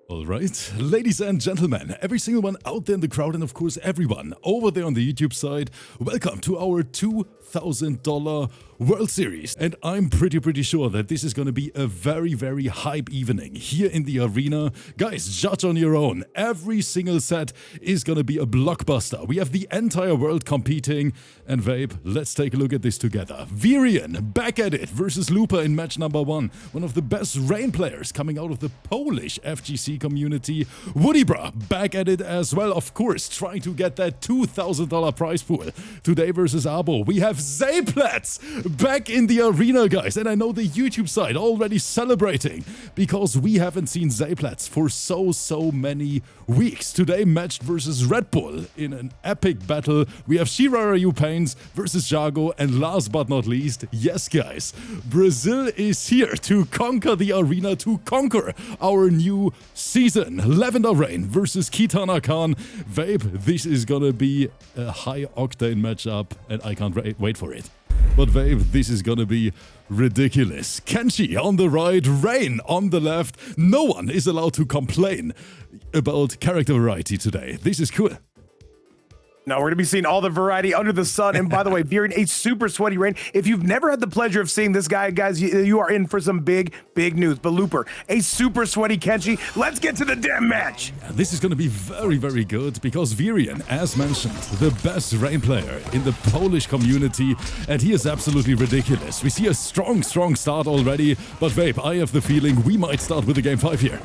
Alright, ladies and gentlemen, every single one out there in the crowd and of course everyone over there on the YouTube side, welcome to our $2,000 World Series. And I'm pretty sure that this is going to be a very hype evening here in the arena. Guys, judge on your own. Every single set is going to be a blockbuster. We have the entire world competing. And Vape, let's take a look at this together. VIRIAN back at it versus Looper in match number 1. One of the best Rain players coming out of the Polish FGC community. WOODYBRAH back at it as well, of course, trying to get that $2,000 prize pool. Today versus Abo, we have ZAYPLATZ back in the arena, guys. And I know the YouTube side already celebrating because we haven't seen ZAYPLATZ for so many weeks. Today matched versus REDBULL in an epic battle. We have SRYUPAINFZ versus JAGO, and last but not least, yes guys, Brazil is here to conquer the arena, to conquer our new season. LAVENDERRAIN versus KITANAKAHN. Vape, this is gonna be a high octane matchup and I can't wait for it. But Vape, this is gonna be ridiculous. KENSHI on the right, Rain on the left. No one is allowed to complain about character variety today. This is cool. Now we're going to be seeing all the variety under the sun. And by the way, VIRIAN, a super sweaty Rain. If you've never had the pleasure of seeing this guy, guys, you are in for some big news. But Looper, a super sweaty KENSHI. Let's get to the damn match. This is going to be very good because VIRIAN, as mentioned, the best Rain player in the Polish community, and he is absolutely ridiculous. We see a strong start already, but Vape, I have the feeling we might start with the game 5 here.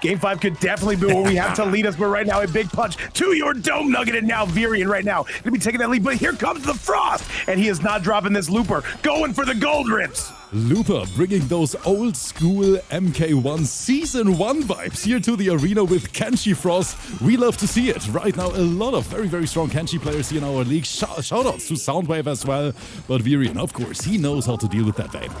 Game 5 could definitely be what we have to lead us, but right now a big punch to your dome nugget, and now VIRIAN right now gonna be taking that lead, but here comes the Frost, and he is not dropping this. Looper going for the gold rips. Looper bringing those old school MK1 Season 1 vibes here to the arena with KENSHI Frost. We love to see it. Right now, a lot of very strong KENSHI players here in our league. Shoutouts to Soundwave as well, but VIRIAN, of course, he knows how to deal with that, Vape.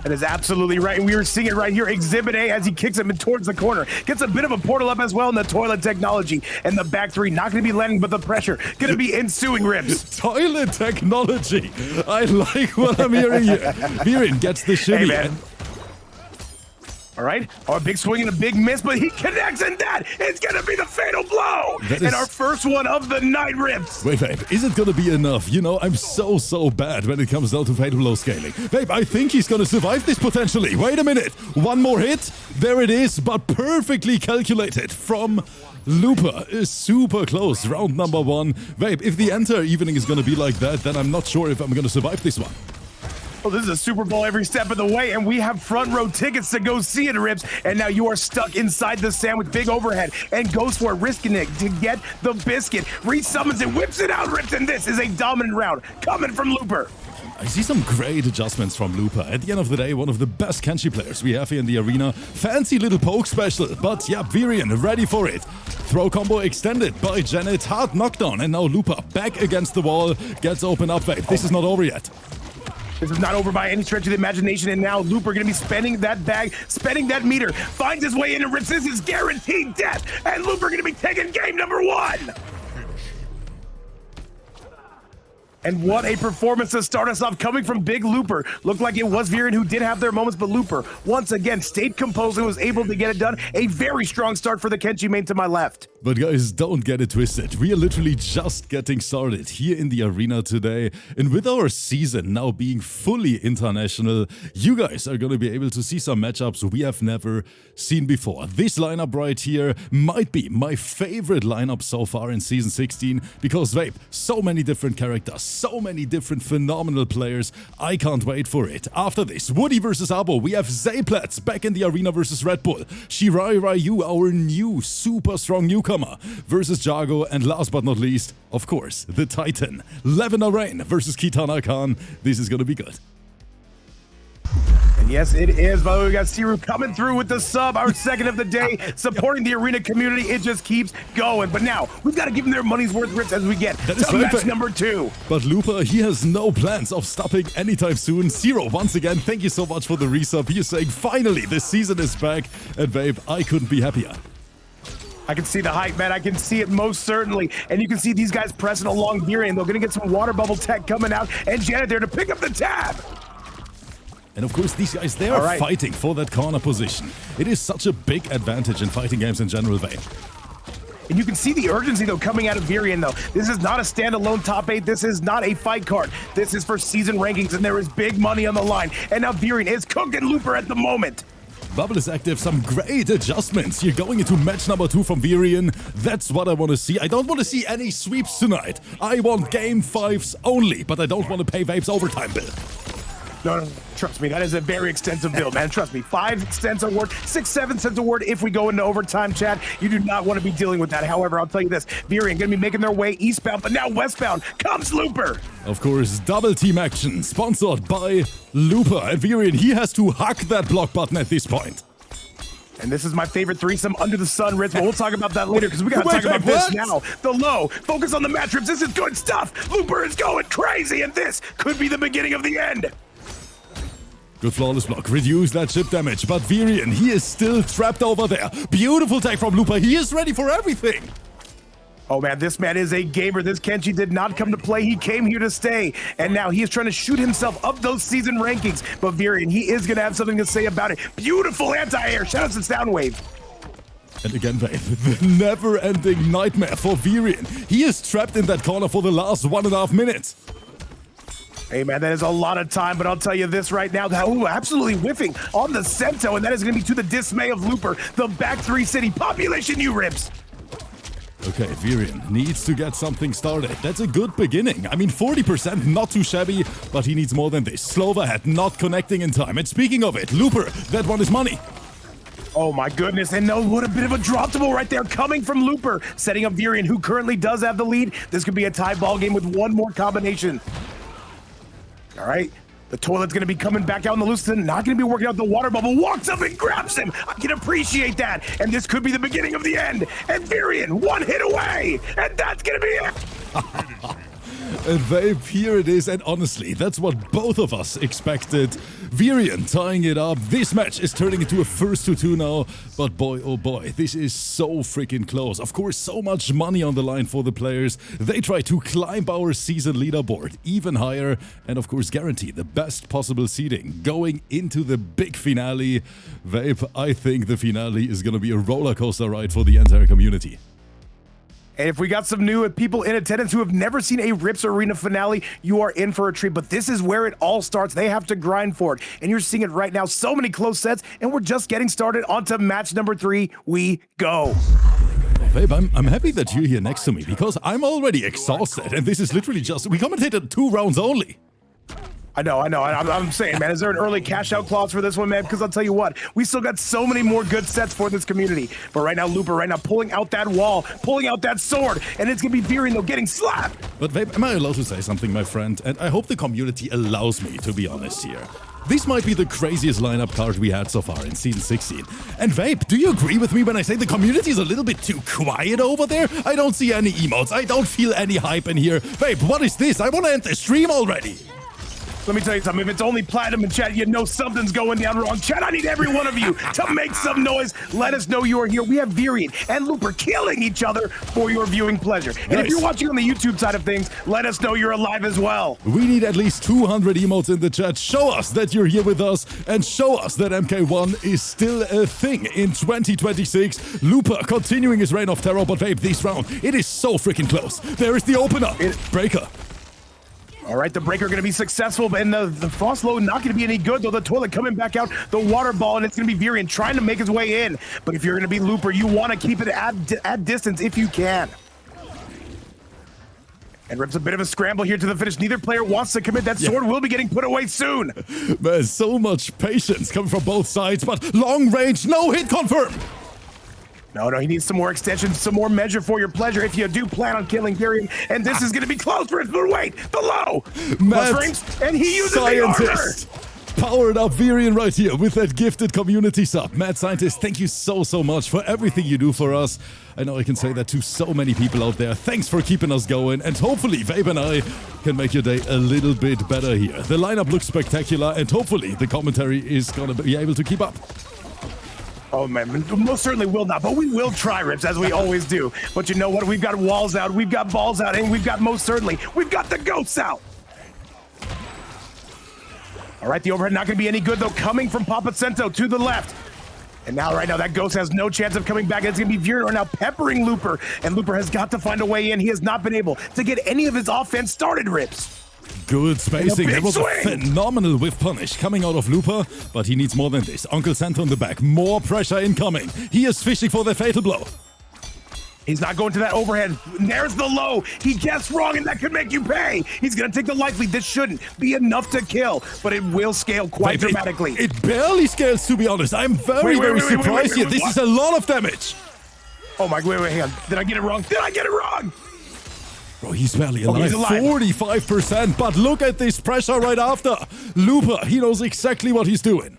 That is absolutely right. And we are seeing it right here. Exhibit A as he kicks him in towards the corner. Gets a bit of a portal up as well in the toilet technology. And the back three not going to be landing, but the pressure going to be ensuing rips. Toilet technology. I like what I'm hearing here. VIRIAN gets the shimmy. Hey, man. All right, a big swing and a big miss, but he connects, and that is going to be the fatal blow. And our first one of the night rips. Wait, Vape, is it going to be enough? You know, I'm so bad when it comes down to fatal blow scaling. Vape, I think he's going to survive this potentially. Wait a minute. One more hit. There it is, but perfectly calculated from Looper. Is super close. Round number 1. Vape, if the entire evening is going to be like that, then I'm not sure if I'm going to survive this one. Oh, this is a Super Bowl every step of the way, and we have front row tickets to go see it, Rips. And now you are stuck inside the sandwich, big overhead, and goes for it, risking it to get the biscuit. Resummons it, whips it out, Rips, and this is a dominant round coming from Looper. I see some great adjustments from Looper. At the end of the day, one of the best KENSHI players we have here in the arena. Fancy little poke special, but yeah, VIRIAN ready for it. Throw combo extended by Janet, hard knockdown, and now Looper back against the wall, gets open up, Vape. This is not over yet. This is not over by any stretch of the imagination, and now Looper going to be spending that bag, spending that meter, finds his way in and rips. This is guaranteed death, and Looper going to be taking game number 1. And what a performance to start us off coming from Big Looper. Looked like it was VIRIAN who did have their moments, but Looper, once again, stayed composed and was able to get it done. A very strong start for the KENSHI main to my left. But guys, don't get it twisted. We are literally just getting started here in the arena today. And with our season now being fully international, you guys are going to be able to see some matchups we have never seen before. This lineup right here might be my favorite lineup so far in Season 16 because, Vape, so many different characters, so many different phenomenal players. I can't wait for it. After this, Woody versus Abo, we have ZAYPLATZ back in the arena versus REDBULL. SRYUPAINFZ, our new super strong newcomer, versus JAGO, and last but not least, of course, the Titan, LAVENDERRAIN versus KITANAKAHN. This is gonna be good. And yes, it is. By the way, we got Siru coming through with the sub, our second of the day, supporting the arena community. It just keeps going. But now, we've got to give them their money's worth, Rips, as we get to match number 2. But Looper, he has no plans of stopping anytime soon. Zero, once again, thank you so much for the resub. He is saying, finally, this season is back. And babe, I couldn't be happier. I can see the hype, man. I can see it most certainly. And you can see these guys pressing along VIRIAN. They're going to get some water bubble tech coming out. And Janet there to pick up the tab. And of course, these guys, they are fighting for that corner position. It is such a big advantage in fighting games in general, Vape. And you can see the urgency, though, coming out of VIRIAN, though. This is not a standalone top 8. This is not a fight card. This is for season rankings, and there is big money on the line. And now VIRIAN is cooking Looper at the moment. Bubble is active, some great adjustments. You're going into match number 2 from VIRIAN. That's what I want to see. I don't want to see any sweeps tonight. I want game 5s only, but I don't want to pay Vape's overtime bill. No, trust me, that is a very extensive build, man. Trust me, 5 cents a word, 6, 7 cents a word if we go into overtime, chat. You do not want to be dealing with that. However, I'll tell you this, VIRIAN going to be making their way eastbound, but now westbound comes Looper. Of course, double team action, sponsored by Looper. And VIRIAN, he has to hack that block button at this point. And this is my favorite threesome under the sun, Ritz, but we'll talk about that later because we got to talk about this now. The low, focus on the match, Ritz. This is good stuff. Looper is going crazy, and this could be the beginning of the end. Good flawless block, reduce that chip damage, but VIRIAN, he is still trapped over there. Beautiful tag from Looper, he is ready for everything. Oh man, this man is a gamer. This Kenshi did not come to play, he came here to stay. And now he is trying to shoot himself up those season rankings. But VIRIAN, he is gonna have something to say about it. Beautiful anti-air, shout out to Soundwave. And again, Vape, the never-ending nightmare for VIRIAN. He is trapped in that corner for the last 1.5 minutes. Hey man, that is a lot of time, but I'll tell you this right now, that absolutely whiffing on the Sento, and that is going to be to the dismay of Looper, the back 3 city population, you rips. Okay, VIRIAN needs to get something started. That's a good beginning. I mean, 40%, not too shabby, but he needs more than this. Slow overhead, not connecting in time. And speaking of it, Looper, that one is money. Oh my goodness, and no, what a bit of a dropable right there coming from Looper, setting up VIRIAN, who currently does have the lead. This could be a tie ball game with one more combination. All right, the toilet's gonna be coming back out in the loose, not gonna be working out the water bubble, walks up and grabs him. I can appreciate that, and this could be the beginning of the end. And VIRIAN, 1 hit away, and that's gonna be it. And Vape, here it is, and honestly, that's what both of us expected. VIRIAN tying it up. This match is turning into a 1-2 now, but boy, oh boy, this is so freaking close. Of course, so much money on the line for the players. They try to climb our season leaderboard even higher, and of course, guarantee the best possible seeding going into the big finale. Vape, I think the finale is gonna be a roller coaster ride for the entire community. And if we got some new people in attendance who have never seen a Rips Arena finale, you are in for a treat. But this is where it all starts. They have to grind for it. And you're seeing it right now. So many close sets, and we're just getting started. On to match number 3. We go. Babe, I'm happy that you're here next to me because I'm already exhausted. And this is literally just, we commentated 2 rounds only. I know. I'm saying, man, is there an early cash out clause for this one, man? Because I'll tell you what, we still got so many more good sets for this community. But right now, Looper, pulling out that wall, pulling out that sword, and it's going to be VIRIAN, though, getting slapped. But Vape, am I allowed to say something, my friend? And I hope the community allows me to be honest here. This might be the craziest lineup card we had so far in Season 16. And Vape, do you agree with me when I say the community is a little bit too quiet over there? I don't see any emotes. I don't feel any hype in here. Vape, what is this? I want to end the stream already. Let me tell you something, if it's only platinum in chat, you know something's going down wrong. Chat, I need every one of you to make some noise. Let us know you are here. We have VIRIAN and Looper killing each other for your viewing pleasure. And if you're watching on the YouTube side of things, let us know you're alive as well. We need at least 200 emotes in the chat. Show us that you're here with us and show us that MK1 is still a thing in 2026. Looper continuing his reign of terror, but Vape, this round, it is so freaking close. There is the opener. Breaker. All right, the breaker going to be successful, and the frost load not going to be any good, though. The toilet coming back out, the water ball, and it's going to be VIRIAN trying to make his way in. But if you're going to be Looper, you want to keep it at distance if you can. And Rips a bit of a scramble here to the finish. Neither player wants to commit. That sword will be getting put away soon. There's so much patience coming from both sides, but long range, no hit confirmed. No, he needs some more extension, some more measure for your pleasure if you do plan on killing VIRIAN. And this is going to be close for it, but wait, the low. Rings, and he uses Scientist. the armor. Powered up VIRIAN right here with that gifted community sub. Mad Scientist, thank you so much for everything you do for us. I know I can say that to so many people out there. Thanks for keeping us going, and hopefully Vape and I can make your day a little bit better here. The lineup looks spectacular, and hopefully the commentary is going to be able to keep up. Oh man, most certainly will not, but we will try, Rips, as we always do. But you know what? We've got walls out, we've got balls out, and we've got most certainly, we've got the goats out. All right, the overhead not going to be any good, though, coming from Papacento to the left. And now, right now, that Ghost has no chance of coming back. It's going to be VIRIAN right now peppering Looper, and Looper has got to find a way in. He has not been able to get any of his offense started, Rips. Good spacing. It was swing. a phenomenal whiff punish coming out of Looper, but he needs more than this. Uncle Santa in the back. More pressure incoming. He is fishing for the fatal blow. He's not going to that overhead. There's the low. He guessed wrong, and that could make you pay. He's going to take the life lead. This shouldn't be enough to kill, but it will scale quite dramatically. It barely scales, to be honest. I'm very surprised here. This is a lot of damage. Oh my, wait, hang on. Did I get it wrong? Did I get it wrong? Bro, he's barely alive. He's alive. 45%, but look at this pressure right after. Looper, he knows exactly what he's doing.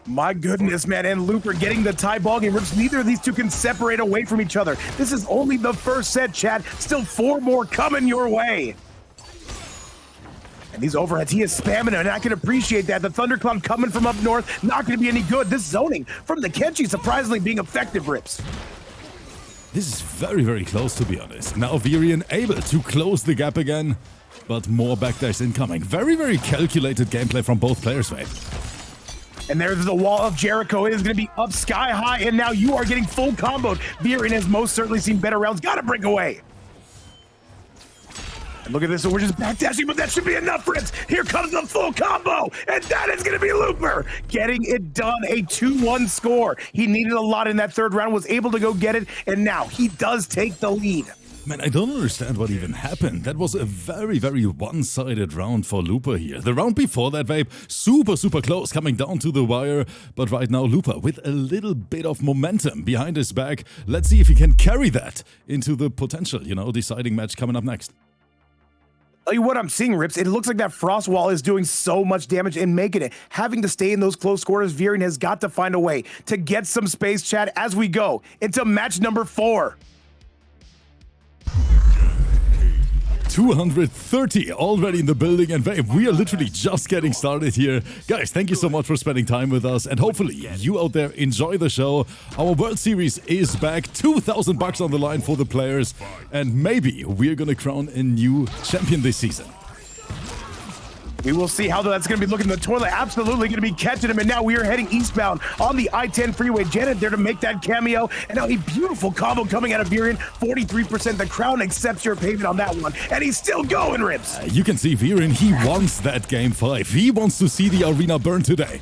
My goodness, man, and Looper getting the tie ball game. Rips, neither of these two can separate away from each other. This is only the first set, chat. Still 4 more coming your way. And these overheads, he is spamming them, and I can appreciate that. The Thundercloud coming from up north, not going to be any good. This zoning from the Kenshi surprisingly being effective, Rips. This is very close, to be honest. Now VIRIAN able to close the gap again, but more backdash incoming. Very calculated gameplay from both players, mate. And there's the wall of Jericho. It is going to be up sky high, and now you are getting full comboed. VIRIAN has most certainly seen better rounds. Got to break away. And look at this. So we're just backdashing, but that should be enough, Fritz. Here comes the full combo, and that is going to be Looper getting it done. A 2-1 score. He needed a lot in that third round, was able to go get it, and now he does take the lead. Man, I don't understand what even happened. That was a very one-sided round for Looper here. The round before that, Vape, super close, coming down to the wire. But right now, Looper with a little bit of momentum behind his back. Let's see if he can carry that into the potential, deciding match coming up next. Tell you what I'm seeing, Rips. It looks like that frost wall is doing so much damage and making it. Having to stay in those close quarters, VIRIAN has got to find a way to get some space, chat, as we go into match number 4. 230 already in the building, and we are literally just getting started here. Guys, thank you so much for spending time with us, and hopefully you out there enjoy the show. Our World Series is back, $2,000 on the line for the players, and maybe we're gonna crown a new champion this season. We will see how that's going to be looking. The toilet absolutely going to be catching him. And now we are heading eastbound on the I-10 freeway. Janet there to make that cameo. And now a beautiful combo coming out of VIRIAN. 43%. The crowd accepts your payment on that one. And he's still going, Rips. You can see VIRIAN, he wants that game 5. He wants to see the arena burn today.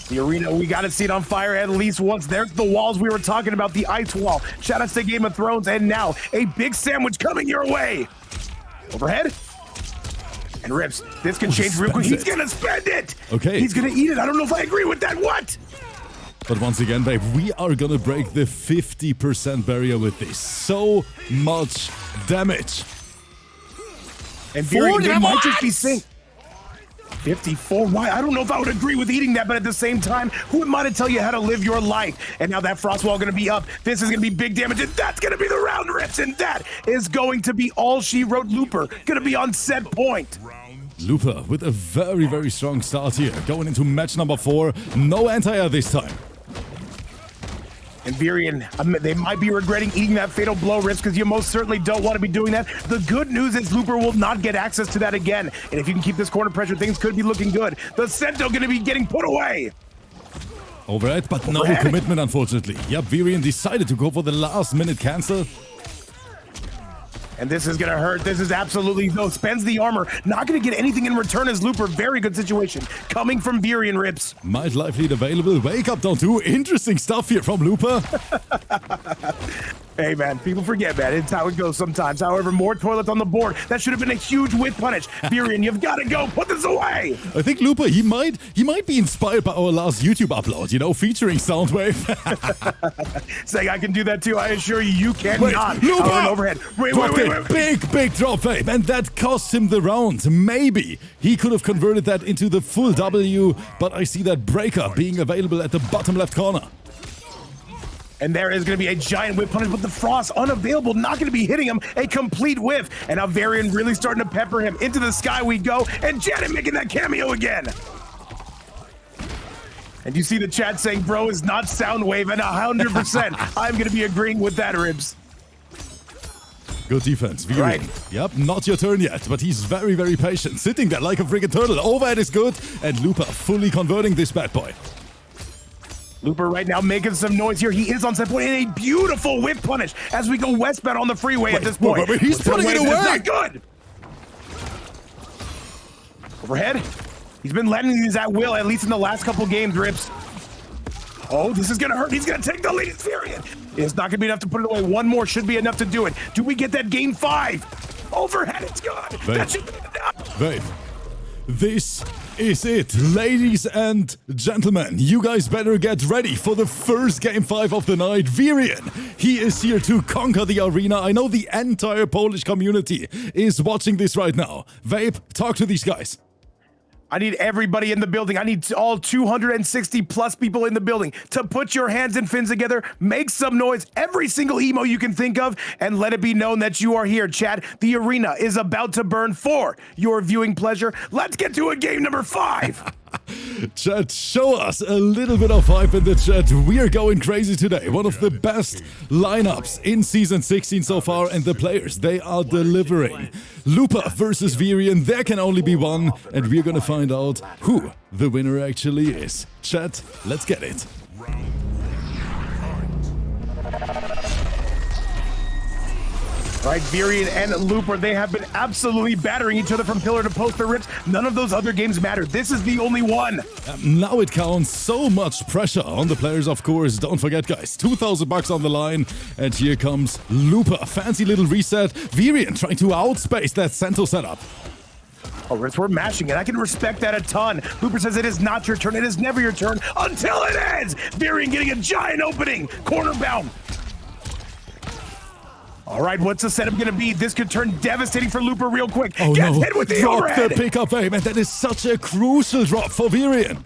The arena, we got to see it on fire at least once. There's the walls we were talking about, the ice wall. Shout out to Game of Thrones. And now a big sandwich coming your way. Overhead. And Rips, this can change real quick. He's gonna spend it. Okay. He's gonna eat it. I don't know if I agree with that. What? But once again, babe, we are gonna break the 50% barrier with this. So much damage. And VIRIAN might just be saying 54. Why? I don't know if I would agree with eating that, but at the same time, who am I to tell you how to live your life? And now that frost wall gonna be up. This is gonna be big damage, and that's gonna be the round, Rips, and that is going to be all she wrote. Looper gonna be on set point. Looper with a very strong start here, going into match number 4. No anti-air this time. And VIRIAN, they might be regretting eating that fatal blow, Rips, because you most certainly don't want to be doing that. The good news is Looper will not get access to that again. And if you can keep this corner pressure, things could be looking good. The Sento going to be getting put away. Overhead, but no commitment, unfortunately. Yep, VIRIAN decided to go for the last-minute cancel. And this is going to hurt. This is absolutely, though, spends the armor. Not going to get anything in return as Looper. Very good situation. Coming from VIRIAN, Rips. Might life lead available. Wake up, don't do. Interesting stuff here from Looper. Hey, man, people forget, man. It's how it goes sometimes. However, more toilets on the board. That should have been a huge whip punish. VIRIAN, you've got to go. Put this away. I think Looper, he might be inspired by our last YouTube upload, featuring Soundwave. Saying I can do that too. I assure you, you cannot. Looper! Overhead. Wait. Big drop, Vape, and that cost him the round. Maybe he could have converted that into the full W, but I see that breaker being available at the bottom left corner. And there is going to be a giant whip punish, but the frost unavailable, not going to be hitting him. A complete whiff. And now VIRIAN really starting to pepper him. Into the sky we go. And Janet making that cameo again. And you see the chat saying, bro is not Soundwave, and 100%. I'm going to be agreeing with that, Ribs. Good defense, VIRIAN. Right. Yep, not your turn yet, but he's very, very patient. Sitting there like a friggin' turtle. Overhead is good, and Looper fully converting this bad boy. Looper right now making some noise here. He is on set point, and a beautiful whip punish as we go westbound on the freeway at this point. Wait, he's putting it away. Not good. Overhead. He's been letting these at will, at least in the last couple games, Rips. Oh, this is gonna hurt. He's gonna take the lead. It's VIRIAN. It's not gonna be enough to put it away. One more should be enough to do it. Do we get that game 5? Overhead, it's gone. That should be enough. Wait. This is it, ladies and gentlemen. You guys better get ready for the first game 5 of the night. VIRIAN, he is here to conquer the arena. I know the entire Polish community is watching this right now. Vape, talk to these guys. I need everybody in the building. I need all 260 plus people in the building to put your hands and fins together, make some noise, every single emo you can think of, and let it be known that you are here, chat. The arena is about to burn for your viewing pleasure. Let's get to a game number 5. Chat, show us a little bit of hype in the chat. We are going crazy today. One of the best lineups in Season 16 so far, and the players, they are delivering. Looper versus VIRIAN, there can only be one, and we're gonna find out who the winner actually is. Chat, let's get it. Right, VIRIAN and Looper, they have been absolutely battering each other from pillar to post for Rips. None of those other games matter. This is the only one. Now it counts. So much pressure on the players, of course. Don't forget, guys, 2,000 bucks on the line. And here comes Looper. Fancy little reset. VIRIAN trying to outspace that Sento setup. Oh, Rips, we're mashing it. I can respect that a ton. Looper says it is not your turn. It is never your turn until it ends. VIRIAN getting a giant opening. Corner bound. All right, what's the setup gonna be? This could turn devastating for Looper real quick. Oh, Gets no. hit with the Drop overhead. the pickup aim, and that is such a crucial drop for VIRIAN.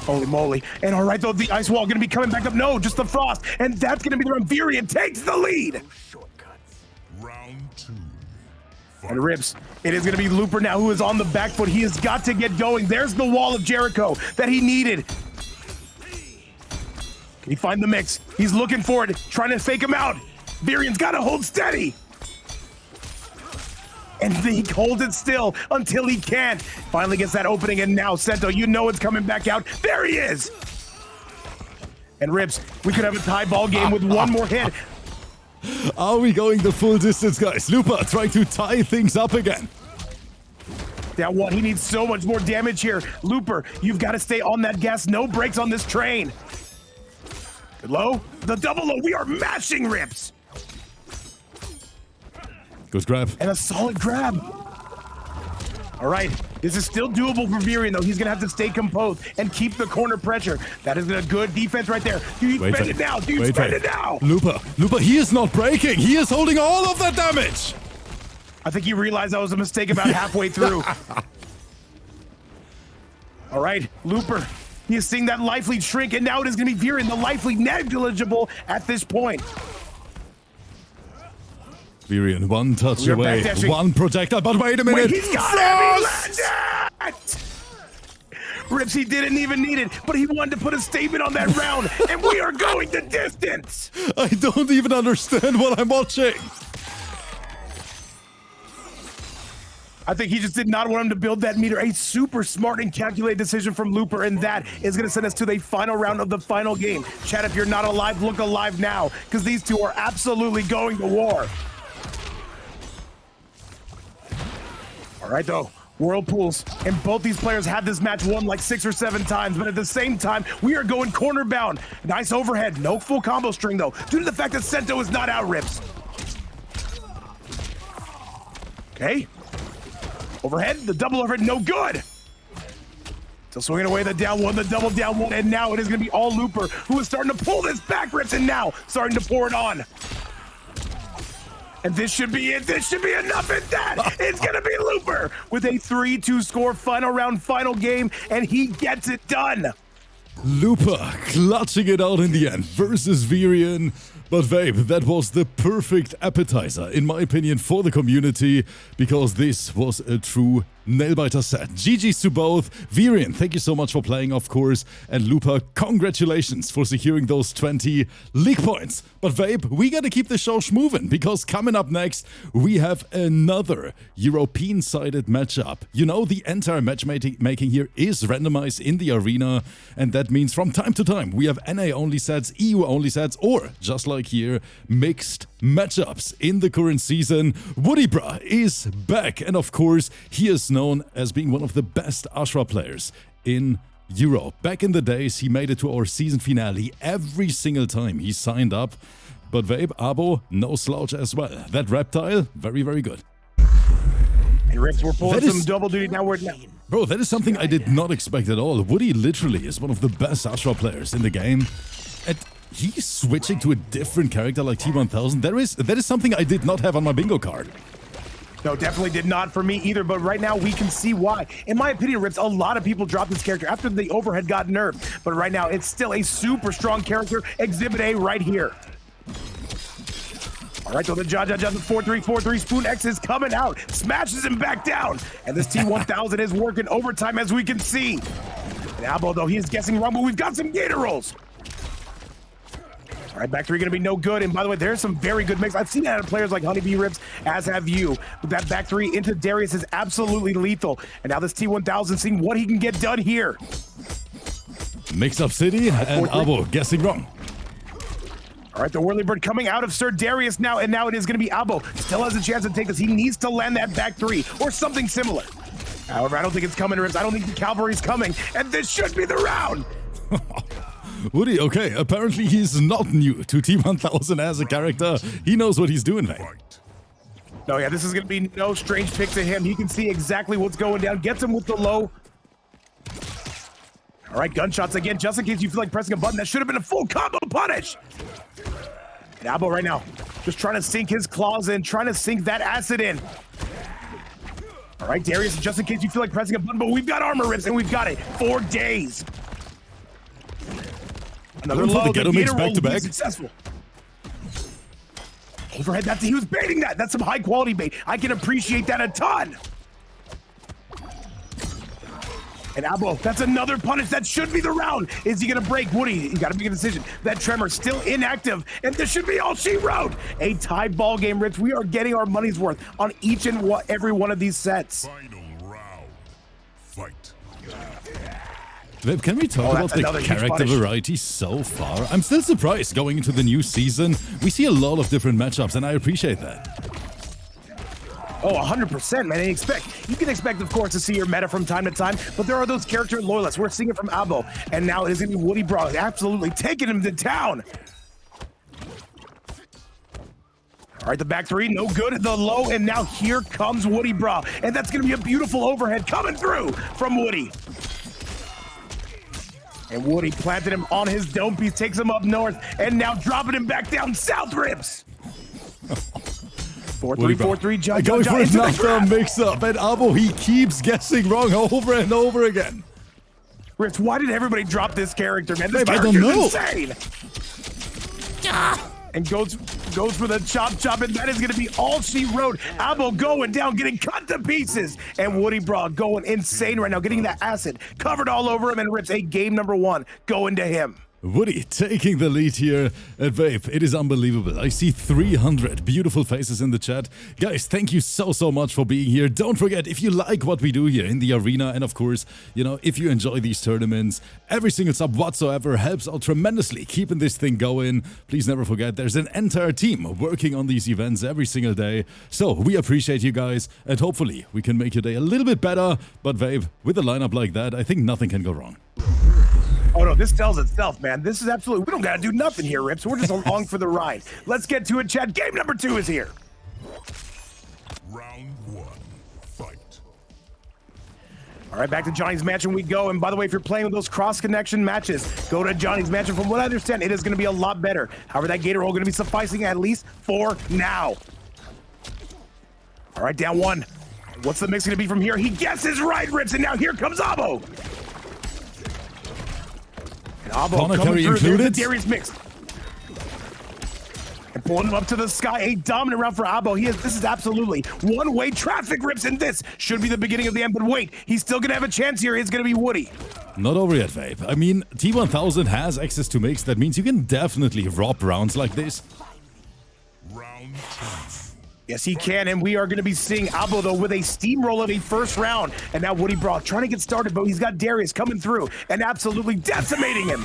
Holy moly. And all right, though, the ice wall gonna be coming back up. No, just the frost. And that's gonna be the round. VIRIAN takes the lead. Round 2. And Rips, it is gonna be Looper now who is on the back foot. He has got to get going. There's the wall of Jericho that he needed. Can he find the mix? He's looking for it, trying to fake him out. VIRIAN's got to hold steady. And he holds it still until he can't. Finally gets that opening, and now Sento, you know it's coming back out. There he is. And Rips, we could have a tie ball game with one more hit. Are we going the full distance, guys? Looper trying to tie things up again. That one, he needs so much more damage here. Looper, you've got to stay on that gas. No brakes on this train. Good low. The double low. We are mashing Rips. Good grab. And a solid grab. All right, this is still doable for VIRIAN, though. He's gonna have to stay composed and keep the corner pressure. That is a good defense right there. Do you spend it now? Do you spend it now? Looper, he is not breaking. He is holding all of that damage. I think he realized that was a mistake about halfway through. All right, Looper, he is seeing that life lead shrink, and now it is gonna be VIRIAN, the life lead negligible at this point. VIRIAN, one touch away, one projectile, but wait a minute. Wait, he's got it! He landed! Rips, he didn't even need it, but he wanted to put a statement on that round, and we are going the distance! I don't even understand what I'm watching. I think he just did not want him to build that meter. A super smart and calculated decision from Looper, and that is going to send us to the final round of the final game. Chat, if you're not alive, look alive now, because these two are absolutely going to war. All right, though, whirlpools, and both these players had this match won like 6 or 7 times, but at the same time, we are going corner bound. Nice overhead, no full combo string, though, due to the fact that Sento is not out, Rips. Okay. Overhead, the double overhead, no good. Still swinging away the down one, the double down one, and now it is going to be all Looper, who is starting to pull this back, Rips, and now starting to pour it on. And this should be it. This should be enough at that. It's going to be Looper with a 3-2 score, final round, final game, and he gets it done. Looper clutching it out in the end versus VIRIAN. But Vape, that was the perfect appetizer, in my opinion, for the community, because this was a true Nailbiter set. GG's to both. VIRIAN, thank you so much for playing, of course. And Looper, congratulations for securing those 20 league points. But Vape, we gotta keep the show moving, because coming up next, we have another European-sided matchup. You know, the entire matchmaking here is randomized in the arena, and that means from time to time, we have NA-only sets, EU-only sets, or, just like here, mixed matchups in the current season. WOODYBRAH is back, and of course, he is known as being one of the best Ashra players in Europe. Back in the days, he made it to our season finale every single time he signed up. But Vape, Abo, no slouch as well. That Reptile, very, very good. And Rips, we're pulling some double duty now. Bro, that is something I did not expect at all. Woody literally is one of the best Ashra players in the game. And he's switching to a different character like T1000. That is something I did not have on my bingo card. No, definitely did not for me either, but right now we can see why. In my opinion, Rips, a lot of people dropped this character after the overhead got nerfed, but right now it's still a super strong character. Exhibit A right here. All right, so the Jaja 4-3-4-3 Spoon X is coming out, smashes him back down, and this T1000 is working overtime as we can see. And Abo, though, he is guessing wrong, but we've got some Gator rolls. All right, back three gonna be no good. And by the way, there's some very good mix. I've seen that in players like Honeybee Rips, as have you. But that back three into Darius is absolutely lethal. And now this T1000 seeing what he can get done here. Mix up City and Abo guessing wrong. All right, the Whirly Bird coming out of Sir Darius now, and now it is gonna be Abo. Still has a chance to take this. He needs to land that back three or something similar. However, I don't think it's coming, Rips. I don't think the cavalry's coming, and this should be the round. Woody, okay, apparently he's not new to T1000 as a character. He knows what he's doing, man. No, yeah, this is going to be no strange pick to him. He can see exactly what's going down. Gets him with the low. All right, gunshots again, just in case you feel like pressing a button. That should have been a full combo punish. And Abo right now, just trying to sink his claws in, trying to sink that acid in. All right, Darius, just in case you feel like pressing a button, but we've got armor, Rips, and we've got it. 4 days. Another low, the Gator roll will be successful. Overhead, he was baiting that. That's some high quality bait. I can appreciate that a ton. And Abo, that's another punish. That should be the round. Is he gonna break? Woody, you gotta make a decision. That Tremor still inactive, and this should be all she wrote. A tied ball game, Rich. We are getting our money's worth on each and every one of these sets. Final round. Fight. Babe, can we talk about the character variety so far? I'm still surprised going into the new season. We see a lot of different matchups, and I appreciate that. Oh, 100%, man. You can expect, of course, to see your meta from time to time, but there are those character loyalists. We're seeing it from Abo, and now it is going to be WOODYBRAH absolutely taking him to town. All right, the back three, no good. The low, and now here comes WOODYBRAH, and that's going to be a beautiful overhead coming through from Woody. And Woody planted him on his dome piece, takes him up north, and now dropping him back down south, Rips. 4-3-4-3, Judge. Going for another mix-up, and Abo, he keeps guessing wrong over and over again. Rips, why did everybody drop this character, man? This I don't know. Insane. And goes for the chop, and that is going to be all she wrote. Abo going down, getting cut to pieces, and WOODYBRAH going insane right now, getting that acid covered all over him, and Rips a game number 1 going to him. Woody taking the lead here at Vape. It is unbelievable. I see 300 beautiful faces in the chat. Guys, thank you so much for being here. Don't forget, if you like what we do here in the arena, and of course, you know, if you enjoy these tournaments, every single sub whatsoever helps out tremendously keeping this thing going. Please never forget, there's an entire team working on these events every single day. So we appreciate you guys, and hopefully we can make your day a little bit better. But Vape, with a lineup like that, I think nothing can go wrong. Oh no, this tells itself, man. This is absolutely, we don't gotta do nothing here, Rips. We're just along for the ride. Let's get to it, chat. Game number 2 is here. Round 1, fight. All right, back to Johnny's Mansion we go. And by the way, if you're playing with those cross-connection matches, go to Johnny's Mansion. From what I understand, it is gonna be a lot better. However, that Gator roll gonna be sufficing at least for now. All right, down 1. What's the mix gonna be from here? He guesses right, Rips, and now here comes Abo. And Abo coming through there, the Darius mix. And Pulling him up to the sky. A dominant round for Abo. This is absolutely one-way traffic, Rips, and this should be the beginning of the end. But wait, he's still gonna have a chance here. It's gonna be Woody. Not over yet, Vape. I mean, T1000 has access to mix. That means you can definitely rob rounds like this. Round 2. Yes, he can, and we are going to be seeing Abo, though, with a steamroll of a first round. And now WOODYBRAH trying to get started, but he's got Darius coming through and absolutely decimating him.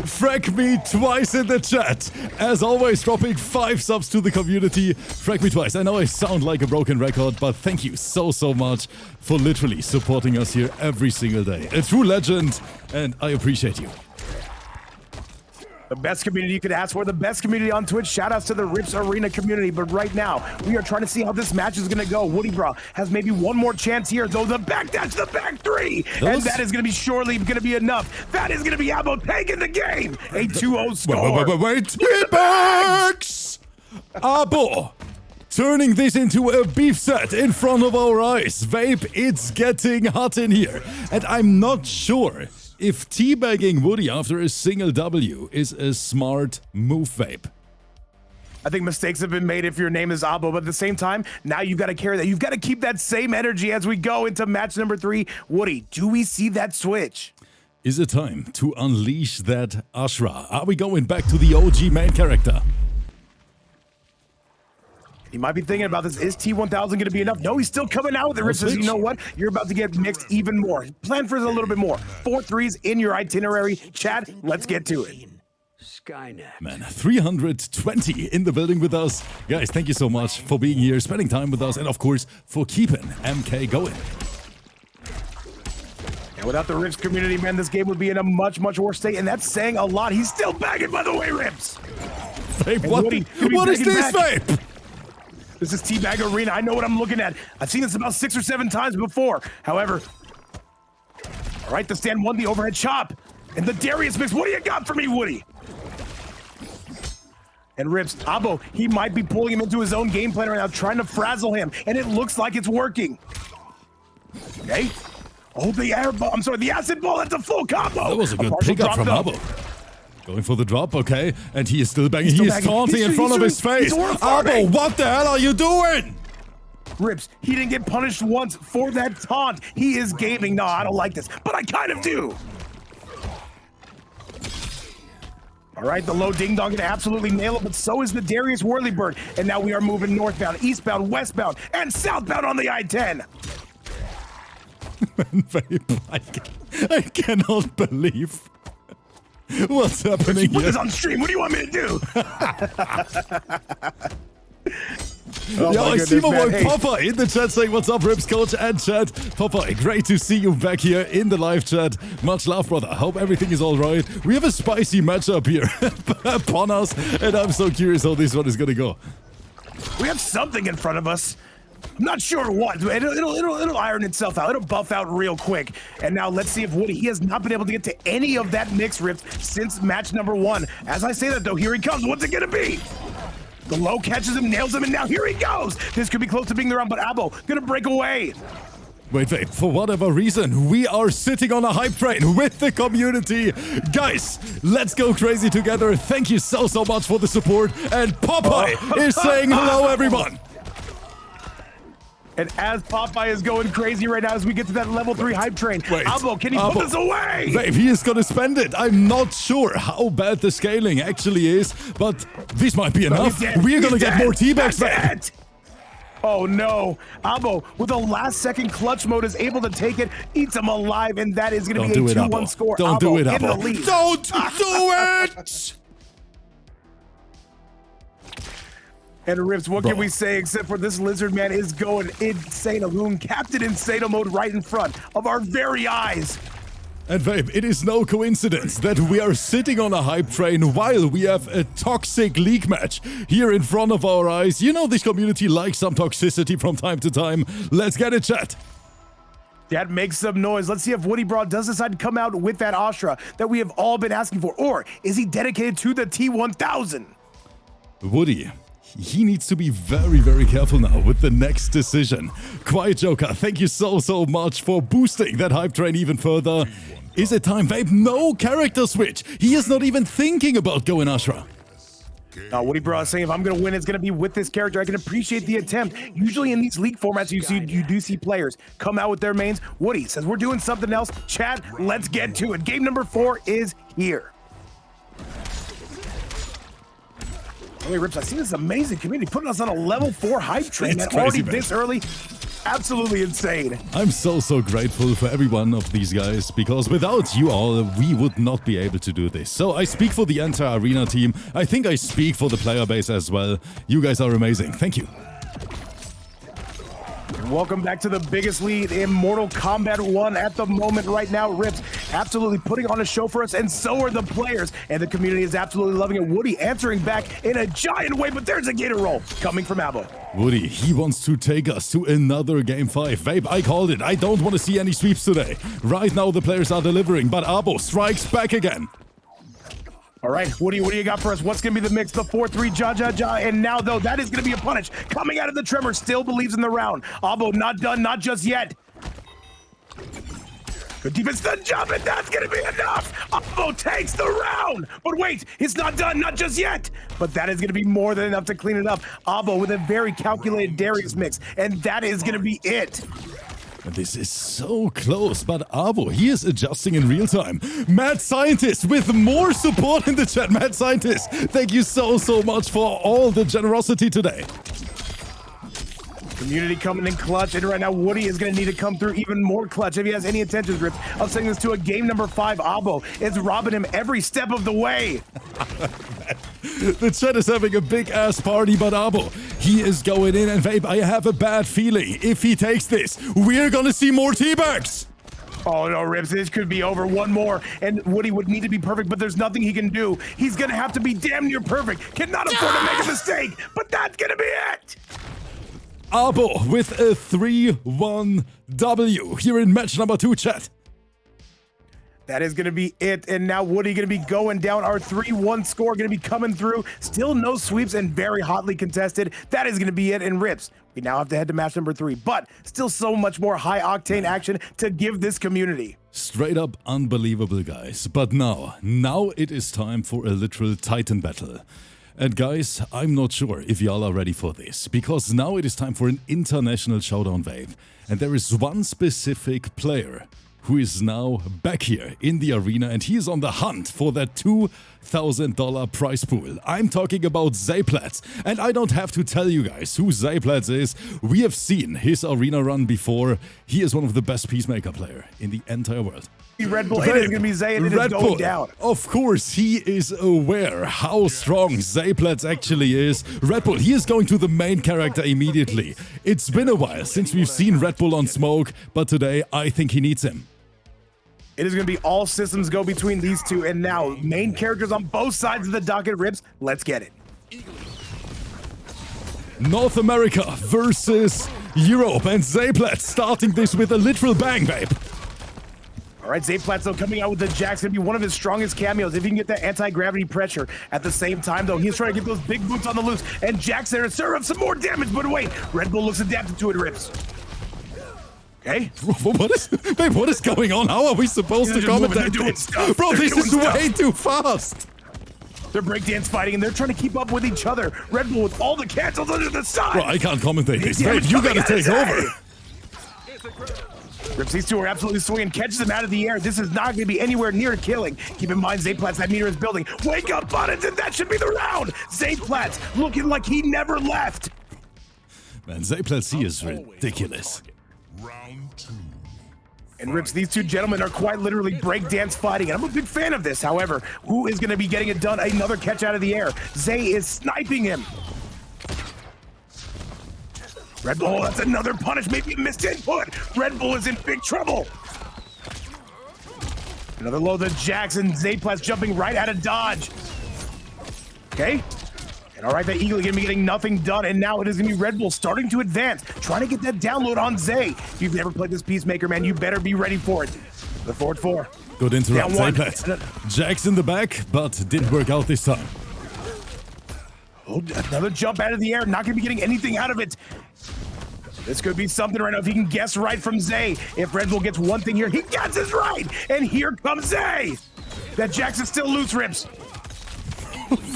Frag me twice in the chat. As always, dropping 5 subs to the community. Frag me twice. I know I sound like a broken record, but thank you so much for literally supporting us here every single day. A true legend, and I appreciate you. The best community you could ask for, the best community on Twitch. Shoutouts to the Rips Arena community. But right now, we are trying to see how this match is going to go. WOODYBRAH has maybe one more chance here, though. The back dash, the back 3. And that is going to be surely going to be enough. That is going to be Abo taking the game. A 2-0 score. Wait. T-Bags! Abo turning this into a beef set in front of our eyes. Vape, it's getting hot in here. And I'm not sure if teabagging Woody after a single W is a smart move, Vape. I think mistakes have been made if your name is Abo, but at the same time, now you've got to carry that. You've got to keep that same energy as we go into match number 3. Woody, do we see that switch? Is it time to unleash that Ashra? Are we going back to the OG main character? You might be thinking about this. Is T1000 going to be enough? No, he's still coming out with it. Rip says, you know what? You're about to get mixed even more. Plan for a little bit more. 4 threes in your itinerary. Chad, let's get to it. Skynet. Man, 320 in the building with us. Guys, thank you so much for being here, spending time with us, and of course, for keeping MK going. And without the Rips community, man, this game would be in a much worse state, and that's saying a lot. He's still bagging, by the way, Rips. Vape, what is this, Vape? This is Teabag Arena. I know what I'm looking at. I've seen this about 6 or 7 times before. However, all right, the stand 1, the overhead chop, and the Darius mix. What do you got for me, Woody? And Rips, Abo, he might be pulling him into his own game plan right now, trying to frazzle him, and it looks like it's working. Okay. Oh, the air ball. I'm sorry, the acid ball. That's a full combo. That was a good pickup from Abo. Going for the drop, okay, and he is still banging. He is taunting in front of his face. Abo, what the hell are you doing? Rips, he didn't get punished once for that taunt. He is gaming. No, I don't like this, but I kind of do. All right, the low ding dong can absolutely nail it, but so is the Darius Whirlybird. And now we are moving northbound, eastbound, westbound, and southbound on the I-10. I cannot believe what's happening Put here. this on stream. What do you want me to do? Yeah, I see my boy Popeye in the chat saying, what's up, Rips Coach and chat. Popeye, great to see you back here in the live chat. Much love, brother. Hope everything is all right. We have a spicy matchup here upon us, and I'm so curious how this one is going to go. We have something in front of us. I'm not sure what. It'll iron itself out. It'll buff out real quick. And now let's see if Woody, he has not been able to get to any of that mix, Rips, since match number 1. As I say that, though, here he comes. What's it going to be? The low catches him, nails him, and now here he goes. This could be close to being the round, but Abo going to break away. Wait, for whatever reason, we are sitting on a hype train with the community. Guys, let's go crazy together. Thank you so much for the support. And Popeye is saying hello, everyone. And as Popeye is going crazy right now as we get to that level 3 hype train, Wait, Abo, can he put this away? Babe, he is gonna spend it. I'm not sure how bad the scaling actually is, but this might be enough. We're gonna get more teabags back. Oh no, Abo with a last second clutch mode is able to take it, eats him alive, and that is gonna be a 2-1 score. Don't do it, Abo. Don't do it! And Rips, what can we say except for this lizard man is going insane, Captain Insano mode right in front of our very eyes. And babe, it is no coincidence that we are sitting on a hype train while we have a toxic league match here in front of our eyes. You know this community likes some toxicity from time to time. Let's get it, chat. That makes some noise. Let's see if WOODYBRAH does decide to come out with that Ashra that we have all been asking for, or is he dedicated to the T1000? Woody, he needs to be very careful now with the next decision. Quiet Joker, thank you so much for boosting that hype train even further. Is it time, babe? No character switch. He is not even thinking about going Ashra. WOODYBRAH is saying if I'm going to win, it's going to be with this character. I can appreciate the attempt. Usually in these league formats, you do see players come out with their mains. Woody says we're doing something else. Chat, let's get to it. Game number 4 is here. Hey, Rips, I see this amazing community putting us on a level 4 hype train. And already this early, absolutely insane. I'm so grateful for every one of these guys, because without you all, we would not be able to do this. So I speak for the entire arena team. I think I speak for the player base as well. You guys are amazing. Thank you. Welcome back to the biggest lead in Mortal Kombat 1 at the moment right now. Rips absolutely putting on a show for us, and so are the players. And the community is absolutely loving it. Woody answering back in a giant way, but there's a gator roll coming from Abo. Woody, he wants to take us to another Game 5. Vape, I called it. I don't want to see any sweeps today. Right now the players are delivering, but Abo strikes back again. All right, Woody, what do you got for us? What's going to be the mix? The 4-3 ja. And now, though, that is going to be a punish. Coming out of the Tremor, still believes in the round. Abo not done, not just yet. Good defense, the jump, and that's going to be enough. Abo takes the round. But wait, it's not done, not just yet. But that is going to be more than enough to clean it up. Abo with a very calculated Darius mix, and that is going to be it. This is so close, but Abo, he is adjusting in real time. Mad Scientist with more support in the chat. Mad Scientist, thank you so much for all the generosity today. Community coming in clutch, and right now Woody is going to need to come through even more clutch if he has any intentions, Rips, of sending this to a game number 5. Abo is robbing him every step of the way. The chat is having a big-ass party, but Abo, he is going in, and Vape, I have a bad feeling. If he takes this, we're going to see more teabags. Oh no, Rips, this could be over. One more, and Woody would need to be perfect, but there's nothing he can do. He's going to have to be damn near perfect. Cannot afford to make a mistake, but that's going to be it. Abo with a 3-1 W here in match number 2, chat. That is going to be it, and now Woody going to be going down. Our 3-1 score going to be coming through. Still no sweeps and very hotly contested. That is going to be it, and Rips, we now have to head to match number 3, but still so much more high-octane action to give this community. Straight up unbelievable, guys. But now it is time for a literal Titan battle. And guys, I'm not sure if y'all are ready for this, because now it is time for an international showdown wave. And there is one specific player who is now back here in the arena, and he is on the hunt for that $2,000 prize pool. I'm talking about ZAYPLATZ, and I don't have to tell you guys who ZAYPLATZ is. We have seen his arena run before. He is one of the best Peacemaker player in the entire world. REDBULL, it is going to be Zay, and it is going down. Of course, he is aware how strong ZAYPLATZ actually is. REDBULL, he is going to the main character immediately. It's been a while since we've seen REDBULL on smoke, but today I think he needs him. It is going to be all systems go between these two, and now main characters on both sides of the docket. Rips, let's get it. North America versus Europe, and ZAYPLATZ starting this with a literal bang, babe. All right, ZAYPLATZ, though, coming out with the Jax, going to be one of his strongest cameos if he can get that anti-gravity pressure. At the same time, though, he's trying to get those big boots on the loose, and Jax there to serve up some more damage, but wait, REDBULL looks adapted to it, Rips. Okay. What is going on? How are we supposed to commentate this? Bro, this is way too fast. They're breakdance fighting, and they're trying to keep up with each other. REDBULL with all the cancels under the side. Bro, I can't commentate this. Babe, you gotta take over. Rips, these two are absolutely swinging, catches them out of the air. This is not going to be anywhere near killing. Keep in mind, ZAYPLATZ, that meter is building. Wake up, buttons, and that should be the round. ZAYPLATZ looking like he never left. Man, ZAYPLATZ, he is ridiculous. Round 2. And Rips, these two gentlemen are quite literally breakdance fighting, and I'm a big fan of this. However, who is going to be getting it done? Another catch out of the air. Zay is sniping him. REDBULL, that's another punish, maybe a missed input. REDBULL is in big trouble. Another low to Jackson. ZAYPLATZ jumping right out of dodge. Okay. And all right, that Eagle gonna be getting nothing done, and now it is gonna be REDBULL starting to advance, trying to get that download on Zay. If you've never played this Peacemaker, man, you better be ready for it. The forward 4. Good interrupt, ZAYPLATZ. Jax in the back, but didn't work out this time. Oh, another jump out of the air, not gonna be getting anything out of it. This could be something right now if he can guess right from Zay. If REDBULL gets one thing here, he guesses right, and here comes Zay. That Jax is still loose, Rips.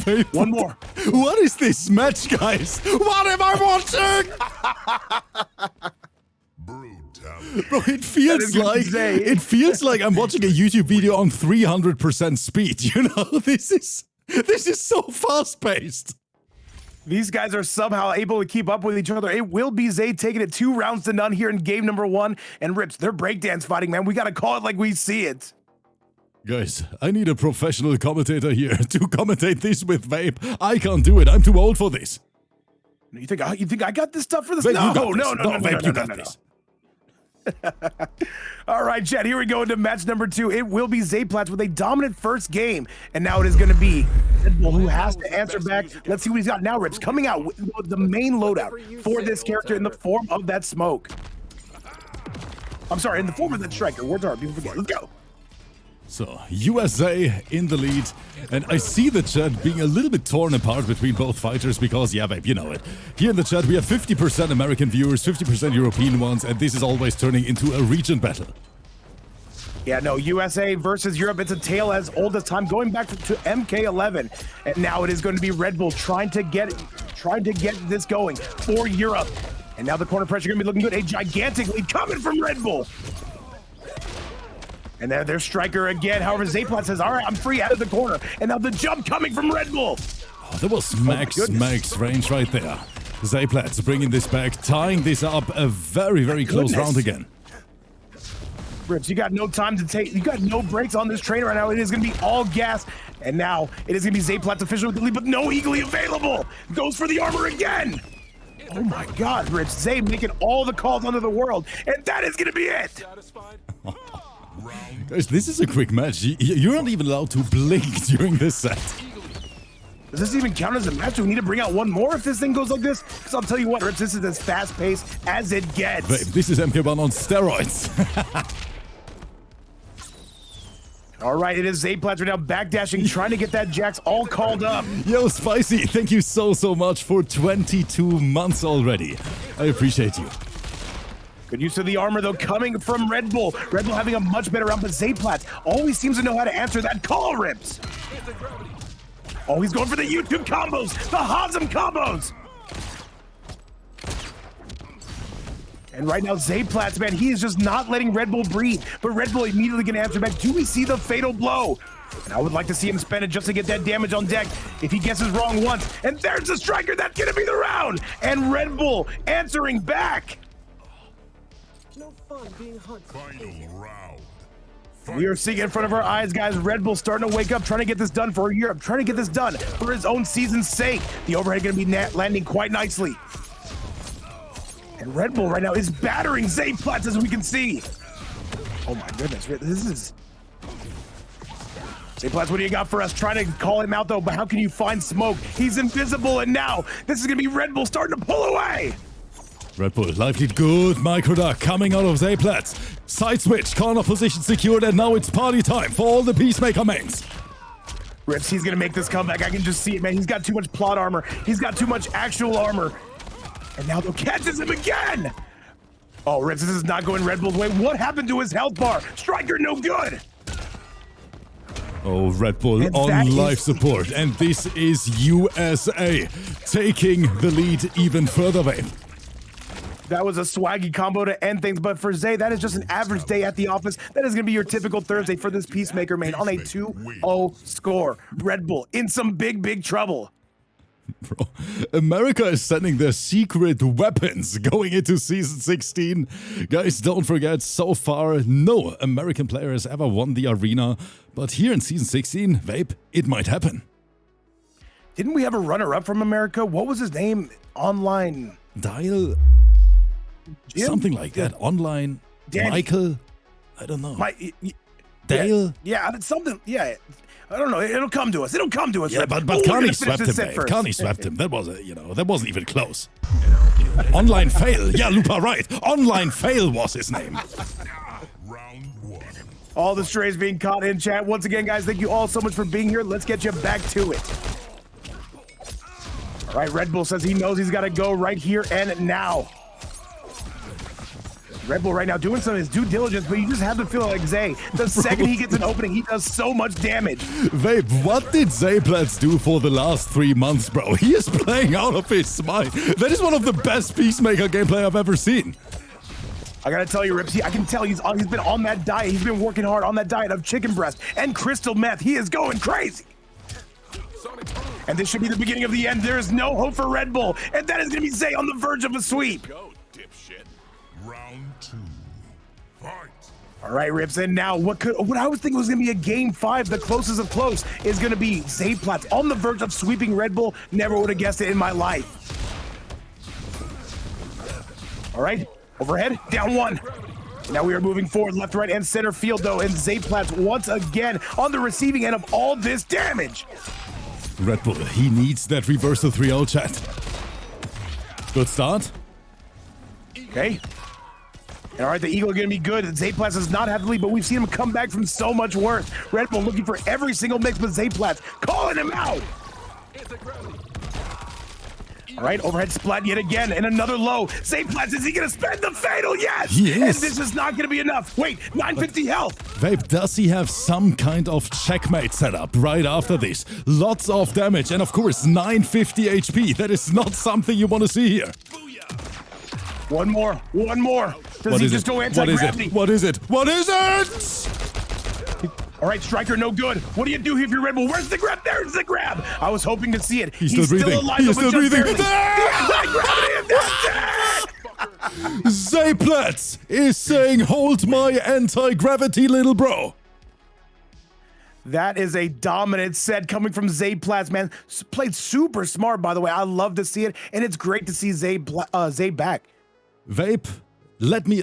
Babe, One more. What is this match, guys? What am I watching? Bro, it feels like I'm watching a YouTube video on 300% speed. You know, this is so fast-paced. These guys are somehow able to keep up with each other. It will be Zay taking it 2-0 here in game number 1. And Rips, they're breakdance fighting, man. We got to call it like we see it. Guys, I need a professional commentator here to commentate this with Vape. I can't do it. I'm too old for this. You think I got this stuff for this? Vape, No, Vape, you got this. All right, Chad, here we go into match number 2. It will be ZAYPLATZ with a dominant first game. And now it is going to be REDBULL who has to answer back. Let's see what he's got now, Rips. Coming out with the main loadout for this character in the form of that smoke. I'm sorry, in the form of that striker. Words are hard, people forget. Let's go. So, USA in the lead, and I see the chat being a little bit torn apart between both fighters because, yeah, babe, you know it. Here in the chat, we have 50% American viewers, 50% European ones, and this is always turning into a region battle. Yeah, no, USA versus Europe, it's a tale as old as time, going back to MK11. And now it is going to be REDBULL trying to get this going for Europe. And now the corner pressure going to be looking good. A gigantic lead coming from REDBULL. And there's striker again. However, ZAYPLATZ says, all right, I'm free out of the corner. And now the jump coming from REDBULL. Oh, that was max range right there. ZAYPLATZ bringing this back, tying this up a very, very close round again. Rips, you got no time to take, you got no brakes on this train right now. It is going to be all gas. And now it is going to be ZAYPLATZ official with the lead, but no eagerly available. Goes for the armor again. Oh my God, Rips, Zay making all the calls under the world. And that is going to be it. Guys, this is a quick match. You're not even allowed to blink during this set. Does this even count as a match? Do we need to bring out one more if this thing goes like this? Because I'll tell you what, Rips, this is as fast-paced as it gets. Babe, this is MK1 on steroids. All right, it is ZAYPLATZ right now backdashing, trying to get that Jax all called up. Yo, Spicy, thank you so much for 22 months already. I appreciate you. Good use of the armor, though, coming from REDBULL. REDBULL having a much better round, but ZAYPLATZ always seems to know how to answer that call, Rips. Oh, he's going for the YouTube combos, the Hazem combos. And right now, ZAYPLATZ, man, he is just not letting REDBULL breathe, but REDBULL immediately going to answer back. Do we see the fatal blow? And I would like to see him spend it just to get that damage on deck if he guesses wrong once. And there's the striker, that's going to be the round. And REDBULL answering back. No fun being hunted. Final round. We are seeing it in front of our eyes, guys. REDBULL starting to wake up, trying to get this done for Europe, trying to get this done for his own season's sake. The overhead going to be landing quite nicely. And REDBULL right now is battering ZAYPLATZ, as we can see. Oh my goodness, this is... ZAYPLATZ, what do you got for us? Trying to call him out though, but how can you find smoke? He's invisible, and now this is going to be REDBULL starting to pull away. REDBULL, life lead good, microduck coming out of ZAYPLATZ. Side switch, corner position secured, and now it's party time for all the Peacemaker mains. Rips, he's gonna make this comeback. I can just see it, man. He's got too much plot armor. He's got too much actual armor. And now they'll catches him again. Oh, Rips, this is not going REDBULL's way. What happened to his health bar? Striker, no good. Oh, REDBULL on life support, and this is USA taking the lead even further away. That was a swaggy combo to end things, but for Zay, that is just an average day at the office. That is going to be your typical Thursday for this Peacemaker main on a 2-0 score. REDBULL in some big trouble. Bro, America is sending their secret weapons going into Season 16. Guys, don't forget, so far, no American player has ever won the arena. But here in Season 16, Vape, it might happen. Didn't we have a runner-up from America? What was his name? Online? Dial... Jim? Something like that. Online. Danny. Michael. I don't know. Dale. Yeah, it's something. Yeah. I don't know. It'll come to us. It'll come to us. Yeah, but Carney swept him, Dave. Carney swept him. That was that wasn't even close. Online fail. Yeah, Lupa, right. Online fail was his name. Round one. All the strays being caught in chat. Once again, guys, thank you all so much for being here. Let's get you back to it. All right, REDBULL says he knows he's got to go right here and now. Red Bull right now doing some of his due diligence, but you just have to feel like Zay. The second he gets an opening, he does so much damage. Vape, what did ZAYPLATZ do for the last 3 months, bro? He is playing out of his mind. That is one of the best Peacemaker gameplay I've ever seen. I gotta tell you, Ripsy, I can tell he's been on that diet. He's been working hard on that diet of chicken breast and crystal meth. He is going crazy. And this should be the beginning of the end. There is no hope for Red Bull, and that is gonna be Zay on the verge of a sweep. Go, dipshit. Round 2. Fight. All right, Rips, and now what I was thinking was gonna be a game 5, the closest of close, is gonna be ZAYPLATZ on the verge of sweeping Red Bull. Never would have guessed it in my life. All right, overhead, down 1. Now we are moving forward, left, right, and center field, though, and ZAYPLATZ once again on the receiving end of all this damage. Red Bull, he needs that reversal 3-0 chat. Good start. Okay. And all right, the Eagle gonna be good. ZAYPLATZ does not have the lead, but we've seen him come back from so much worse. Red Bull looking for every single mix, but ZAYPLATZ calling him out. All right, overhead splat yet again, and another low. ZAYPLATZ, is he gonna spend the fatal? Yes! He is. And this is not gonna be enough. Wait, 950 health. Vape, does he have some kind of checkmate setup right after this? Lots of damage, and of course, 950 HP. That is not something you want to see here. One more. Does he just go anti-gravity? What is it? All right, Striker, no good. What do you do here if you're Red Bull? Where's the grab? There's the grab. I was hoping to see it. He's still breathing. Alive, He's but still just breathing. barely. The anti-gravity, that's it! ZAYPLATZ is saying, hold my anti-gravity, little bro. That is a dominant set coming from ZAYPLATZ, man. Played super smart, by the way. I love to see it, and it's great to see Zay back. Vape, let me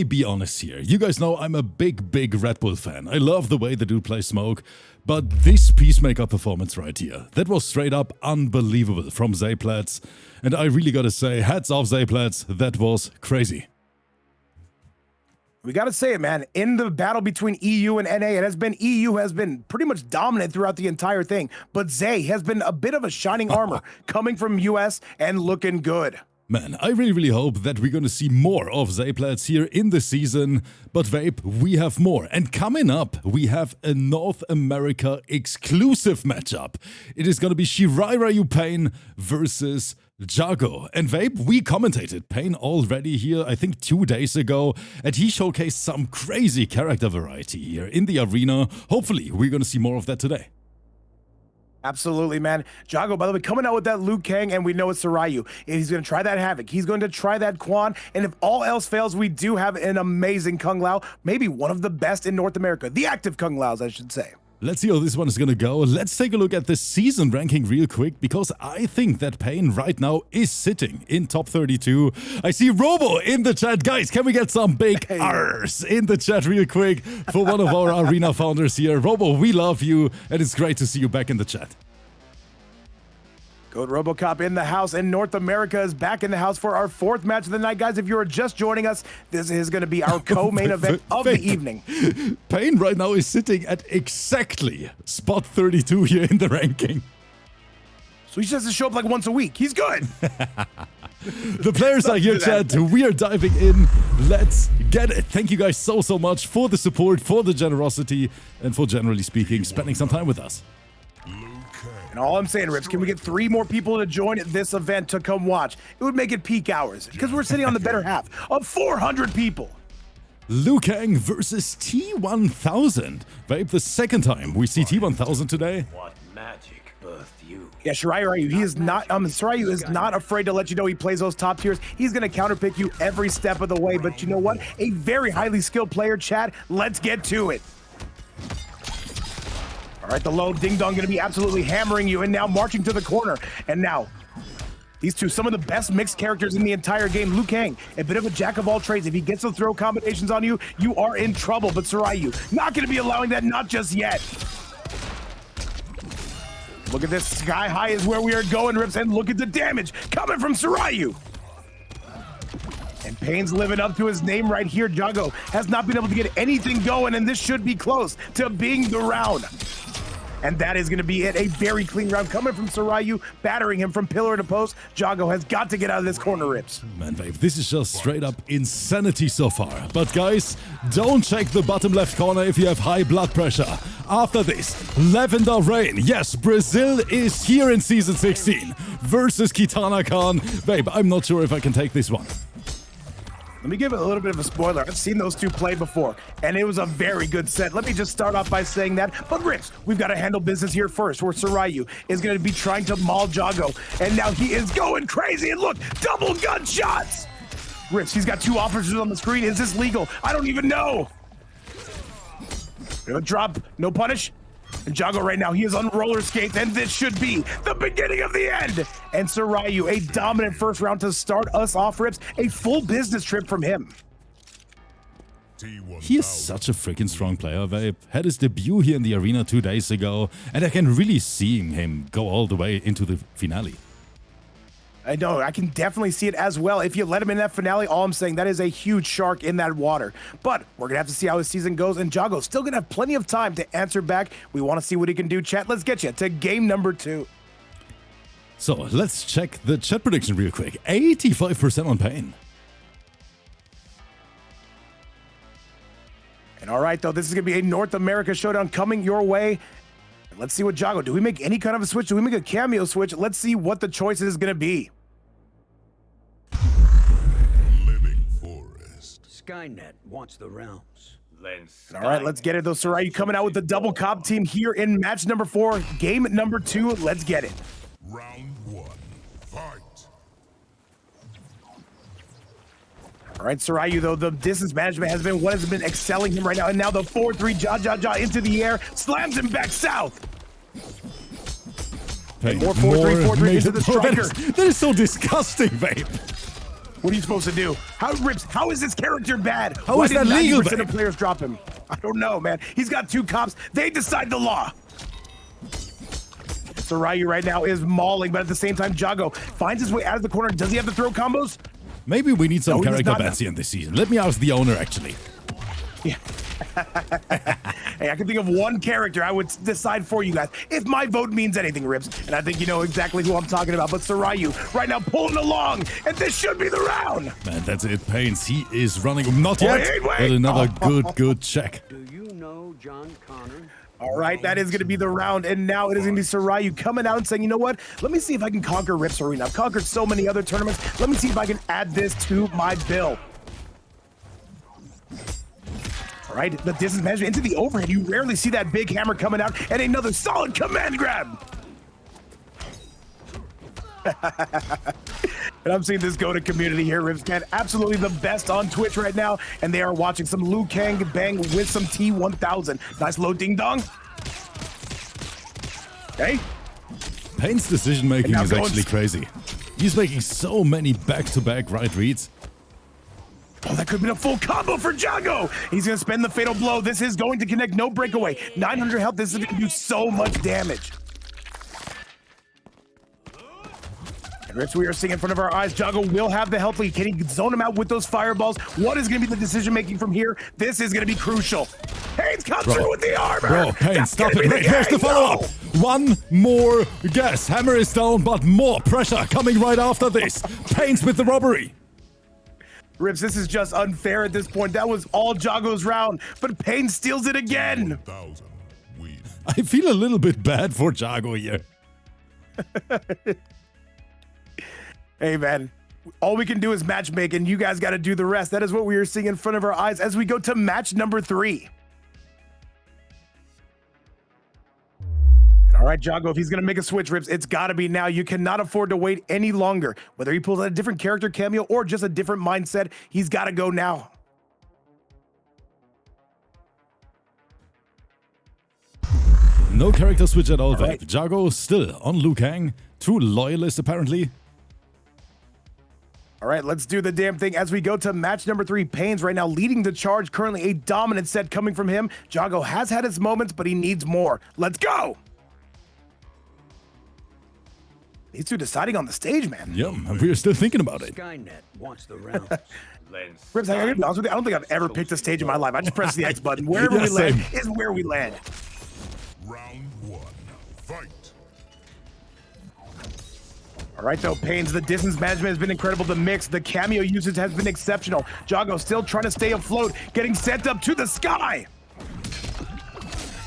be honest here. You guys know I'm a big Red Bull fan. I love the way the dude plays smoke, but this Peacemaker performance right here, that was straight up unbelievable from ZAYPLATZ. And I really gotta say, hats off ZAYPLATZ, that was crazy. We gotta say it, man. In the battle between EU and NA, EU has been pretty much dominant throughout the entire thing, but Zay has been a bit of a shining armor coming from US and looking good. Man, I really hope that we're gonna see more of ZAYPLATZ here in the season, but Vape, we have more. And coming up, we have a North America exclusive matchup. It is gonna be SRYUPAIN versus JAGO. And Vape, we commentated Pain already here, I think 2 days ago, and he showcased some crazy character variety here in the arena. Hopefully, we're gonna see more of that today. Absolutely, man. JAGO, by the way, coming out with that Liu Kang, and we know it's Sarayu. He's going to try that Havoc. He's going to try that Quan. And if all else fails, we do have an amazing Kung Lao. Maybe one of the best in North America. The active Kung Laos, I should say. Let's see how this one is gonna go. Let's take a look at the season ranking real quick, because I think that Pain right now is sitting in top 32. I see Robo in the chat. Guys, can we get some big R's in the chat real quick for one of our arena founders here? Robo, we love you, and it's great to see you back in the chat. Code RoboCop in the house, and North America is back in the house for our 4th match of the night. Guys, if you're just joining us, this is going to be our co-main event of the evening. Pain right now is sitting at exactly spot 32 here in the ranking. So he just has to show up like once a week. He's good. The players are here, chat. We are diving in. Let's get it. Thank you guys so much for the support, for the generosity, and for generally speaking, spending some time with us. And all I'm saying, Rips, can we get 3 more people to join this event to come watch? It would make it peak hours, because we're sitting on the better half of 400 people. Liu Kang versus T1000. Vape, the second time we see T1000 today. What magic birthed you? Yeah, Sarayu, he is not, Sarayu is not afraid to let you know he plays those top tiers. He's going to counterpick you every step of the way, but you know what? A very highly skilled player, chat. Let's get to it. All right, the low ding-dong going to be absolutely hammering you, and now marching to the corner. And now, these two, some of the best mixed characters in the entire game. Liu Kang, a bit of a jack of all trades. If he gets to throw combinations on you, you are in trouble. But Sarayu, not going to be allowing that, not just yet. Look at this, sky high is where we are going, Rips, and look at the damage coming from Sarayu. And Pain's living up to his name right here. JAGO has not been able to get anything going, and this should be close to being the round. And that is going to be it. A very clean round coming from Sarayu, battering him from pillar to post. Jago has got to get out of this corner, Rips. Man, Vape, this is just straight up insanity so far. But guys, don't check the bottom left corner if you have high blood pressure. After this, LAVENDERRAIN, yes, Brazil is here in Season 16 versus KITANAKAHN. Vape, I'm not sure if I can take this one. Let me give it a little bit of a spoiler. I've seen those two play before, and it was a very good set. Let me just start off by saying that. But Rips, we've got to handle business here first, where Sarayu is going to be trying to maul Jago, and now he is going crazy. And look, double gunshots! Rips, he's got 2 officers on the screen. Is this legal? I don't even know. Gonna drop, no punish. And Jago right now, he is on roller skates, and this should be the beginning of the end. And Sarayu, a dominant first round to start us off, Rips. A full business trip from him. He is such a freaking strong player, Vape. Had his debut here in the arena 2 days ago, and I can really see him go all the way into the finale. I know, I can definitely see it as well. If you let him in that finale, all I'm saying, that is a huge shark in that water. But we're going to have to see how his season goes, and Jago's still going to have plenty of time to answer back. We want to see what he can do. Chat, let's get you to game number 2. So, let's check the chat prediction real quick. 85% on Pain. And all right, though, this is going to be a North America showdown coming your way. Let's see what Jago, do we make any kind of a switch? Do we make a cameo switch? Let's see what the choice is going to be. Living forest. Skynet wants the realms. All right, let's get it, though. Sarayu coming out with the double cop team here in match number 4, game number 2. Let's get it. Round 1. Fight. All right, Sarayu, though, the distance management has been what has been excelling him right now. And now the 4-3 ja into the air, slams him back south. Pain, More 4-3 into the striker. That is so disgusting, Vape. What are you supposed to do? How is this character bad? How is that legal, 90% of players drop him? I don't know, man. He's got 2 cops. They decide the law. Sarayu right now is mauling, but at the same time, Jago finds his way out of the corner. Does he have to throw combos? Maybe we need some No, character bans here in this season. Let me ask the owner, actually. Yeah. Hey, I can think of one character I would decide for you guys. If my vote means anything, Rips, and I think you know exactly who I'm talking about, but Sarayu right now pulling along, and this should be the round. Man, that's it, Pains. He is running, not yet, Wait. but another good check. Do you know John Connor? All right, that is going to be the round, and now it is going to be Sarayu coming out and saying, you know what? Let me see if I can conquer Rips Arena. I've conquered so many other tournaments. Let me see if I can add this to my bill. All right, the distance management into the overhead. You rarely see that big hammer coming out, and another solid command grab. And I'm seeing this go to community here, Ripscan. Absolutely the best on Twitch right now, and they are watching some Liu Kang bang with some T1000. Nice low ding dong. Okay. Pain's decision making is actually crazy. He's making so many back-to-back right reads. Oh, that could have been a full combo for Jago. He's going to spend the fatal blow. This is going to connect. No breakaway. 900 health. This is going to do so much damage. And Rips, we are seeing in front of our eyes, Jago will have the health lead. Can he zone him out with those fireballs? What is going to be the decision making from here? This is going to be crucial. Pains comes through with the armor. Bro, Pain, stop it. Wait, here's the follow-up. One more guess. Hammer is down, but more pressure coming right after this. Pains with the robbery. Rips, this is just unfair at this point. That was all Jago's round, but Pain steals it again. 1,000 win. I feel a little bit bad for Jago here. Hey, man, all we can do is matchmake, and you guys got to do the rest. That is what we are seeing in front of our eyes as we go to match number 3. All right, Jago, if he's going to make a switch, Rips, it's got to be now. You cannot afford to wait any longer. Whether he pulls out a different character cameo or just a different mindset, he's got to go now. No character switch at all, Vape. Right. Jago still on Liu Kang. True loyalist, apparently. All right, let's do the damn thing as we go to match number 3. Pains right now leading the charge. Currently a dominant set coming from him. Jago has had his moments, but he needs more. Let's go. These two deciding on the stage, man. Yeah, we're still thinking about it. Skynet wants the realms. Rips, I gotta be honest with you, I don't think I've ever picked a stage in my life. I just press the X button. Wherever Yeah, we land same. is where we land. Round one. Fight. All right, though, Pains, the distance management has been incredible. The mix, the cameo usage has been exceptional. Jago still trying to stay afloat, getting sent up to the sky.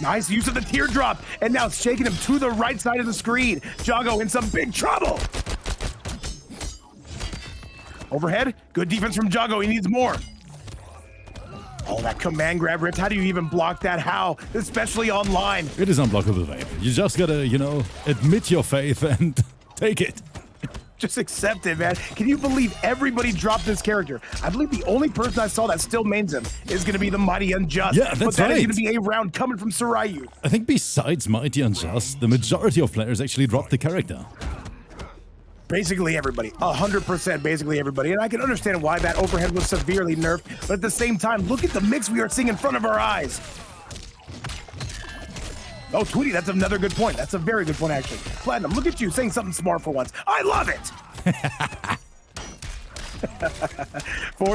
Nice use of the teardrop, and now shaking him to the right side of the screen. Jago in some big trouble. Overhead, good defense from Jago. He needs more. Oh, that command grab, Rips. How do you even block that? How? Especially online. It is unblockable, Vape. You just gotta, you know, admit your faith and take it. Just accept it, man. Can you believe everybody dropped this character? I believe the only person I saw that still mains him is going to be the Mighty Unjust. Yeah, that's but that right. is going to be a round coming from Sarayu. I think besides Mighty Unjust, the majority of players actually dropped the character. Basically everybody, 100% basically everybody. And I can understand why that overhead was severely nerfed, but at the same time, look at the mix we are seeing in front of our eyes. Oh, Tweety, that's another good point. That's a very good point, actually. Platinum, look at you saying something smart for once. I love it.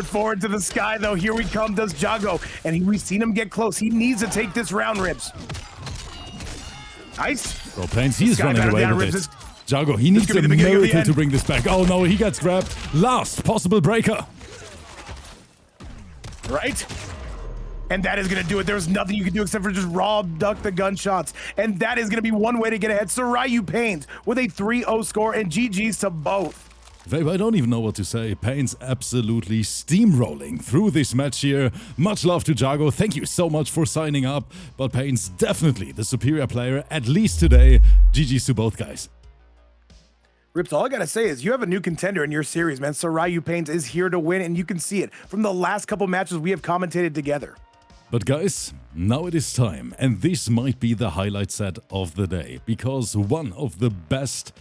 Forward to the sky, though. Here we come, does Jago. And we've seen him get close. He needs to take this round, Ribs. Nice. Well, Pains, he's running away with it. Jago, he needs a the miracle to bring this back. Oh, no, he gets grabbed. Last possible breaker. Right? And that is going to do it. There's nothing you can do except for just raw duck the gunshots. And that is going to be one way to get ahead. SRYUPAINFZ with a 3-0 score and GG's to both. Vape, I don't even know what to say. Pains absolutely steamrolling through this match here. Much love to Jago. Thank you so much for signing up. But Pains definitely the superior player, at least today. GG's to both guys. Rips, all I gotta say is you have a new contender in your series, man. SRYUPAINFZ is here to win, and you can see it from the last couple matches we have commentated together. But guys, now it is time, and this might be the highlight set of the day, because one of the best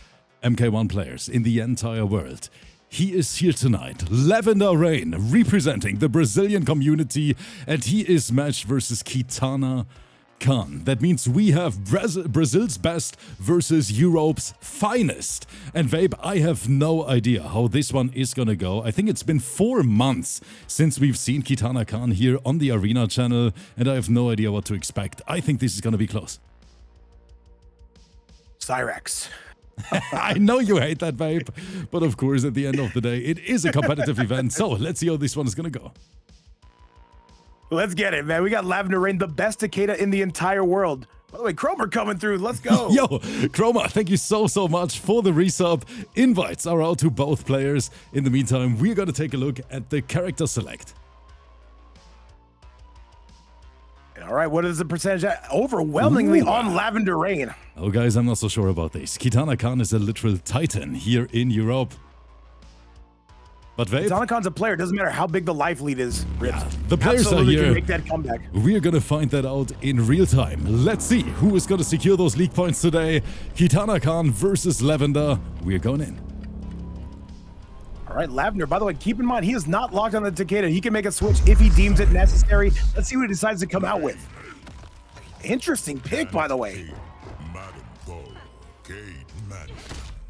MK1 players in the entire world, he is here tonight, LAVENDERRAIN, representing the Brazilian community, and he is matched versus KITANAKAHN. That means we have Brazil's best versus Europe's finest. And Vape, I have no idea how this one is gonna go. I think it's been 4 months since we've seen KITANAKAHN here on the Arena channel, and I have no idea what to expect. I think this is gonna be close. CYRAX. I know you hate that, Vape, but of course, at the end of the day, it is a competitive event, so let's see how this one is gonna go. Let's get it, man. We got LAVENDERRAIN, the best Takeda in the entire world. By the way, Cromer coming through. Let's go. Yo, Cromer, thank you so much for the resub. Invites are out to both players. In the meantime, we're going to take a look at the character select. All right, what is the percentage? Overwhelmingly on LAVENDERRAIN. Oh, guys, I'm not so sure about this. KITANAKAHN is a literal titan here in Europe. But Vape, KITANAKAHN's a player. Doesn't matter how big the life lead is. Yeah, the players absolutely are here. Can make that comeback. We're gonna find that out in real time. Let's see who is gonna secure those league points today. KITANAKAHN versus Lavender. We're going in. All right, Lavender, by the way, keep in mind, he is not locked on the Takeda. He can make a switch if he deems it necessary. Let's see what he decides to come out with. Interesting pick, by the way.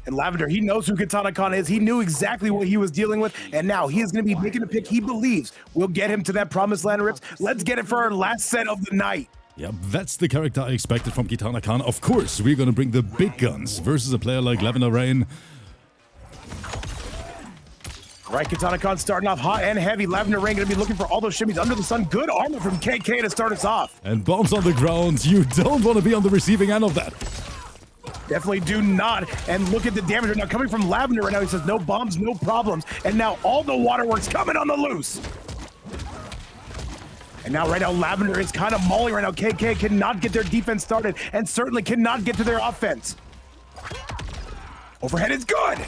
And Lavender, he knows who KITANAKAHN is. He knew exactly what he was dealing with, and now he is going to be making a pick he believes will get him to that promised land, Rips. Let's get it for our last set of the night. Yeah, that's the character I expected from KITANAKAHN. Of course, we're going to bring the big guns versus a player like LAVENDERRAIN. All right, KITANAKAHN starting off hot and heavy. LAVENDERRAIN going to be looking for all those shimmies under the sun. Good armor from KK to start us off. And bombs on the ground. You don't want to be on the receiving end of that. Definitely do not. And look at the damage right now coming from Lavender right now. He says no bombs, no problems. And now all the waterworks coming on the loose. And now right now Lavender is kind of mauling right now. KK cannot get their defense started and certainly cannot get to their offense. Overhead is good.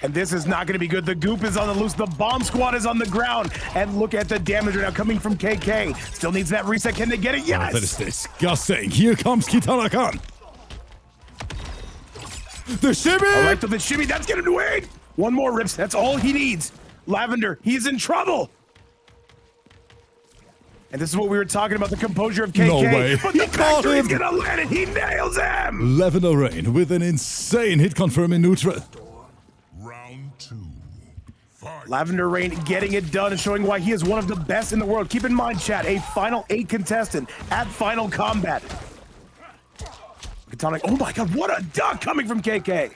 And this is not going to be good. The goop is on the loose. The bomb squad is on the ground. And look at the damage right now coming from KK. Still needs that reset. Can they get it? Yes. Oh, that is disgusting. Here comes KITANAKAHN. The shimmy! All right, so the shimmy, that's going to do it. One more, Rips. That's all he needs. Lavender, he's in trouble. And this is what we were talking about, the composure of KK. No way. But the factory is going to land it. He nails him. LAVENDERRAIN with an insane hit confirm in neutral. Round two. Fight. LAVENDERRAIN getting it done and showing why he is one of the best in the world. Keep in mind, chat, a final 8 contestant at Final Combat. Kitana, oh my God, what a duck coming from KK.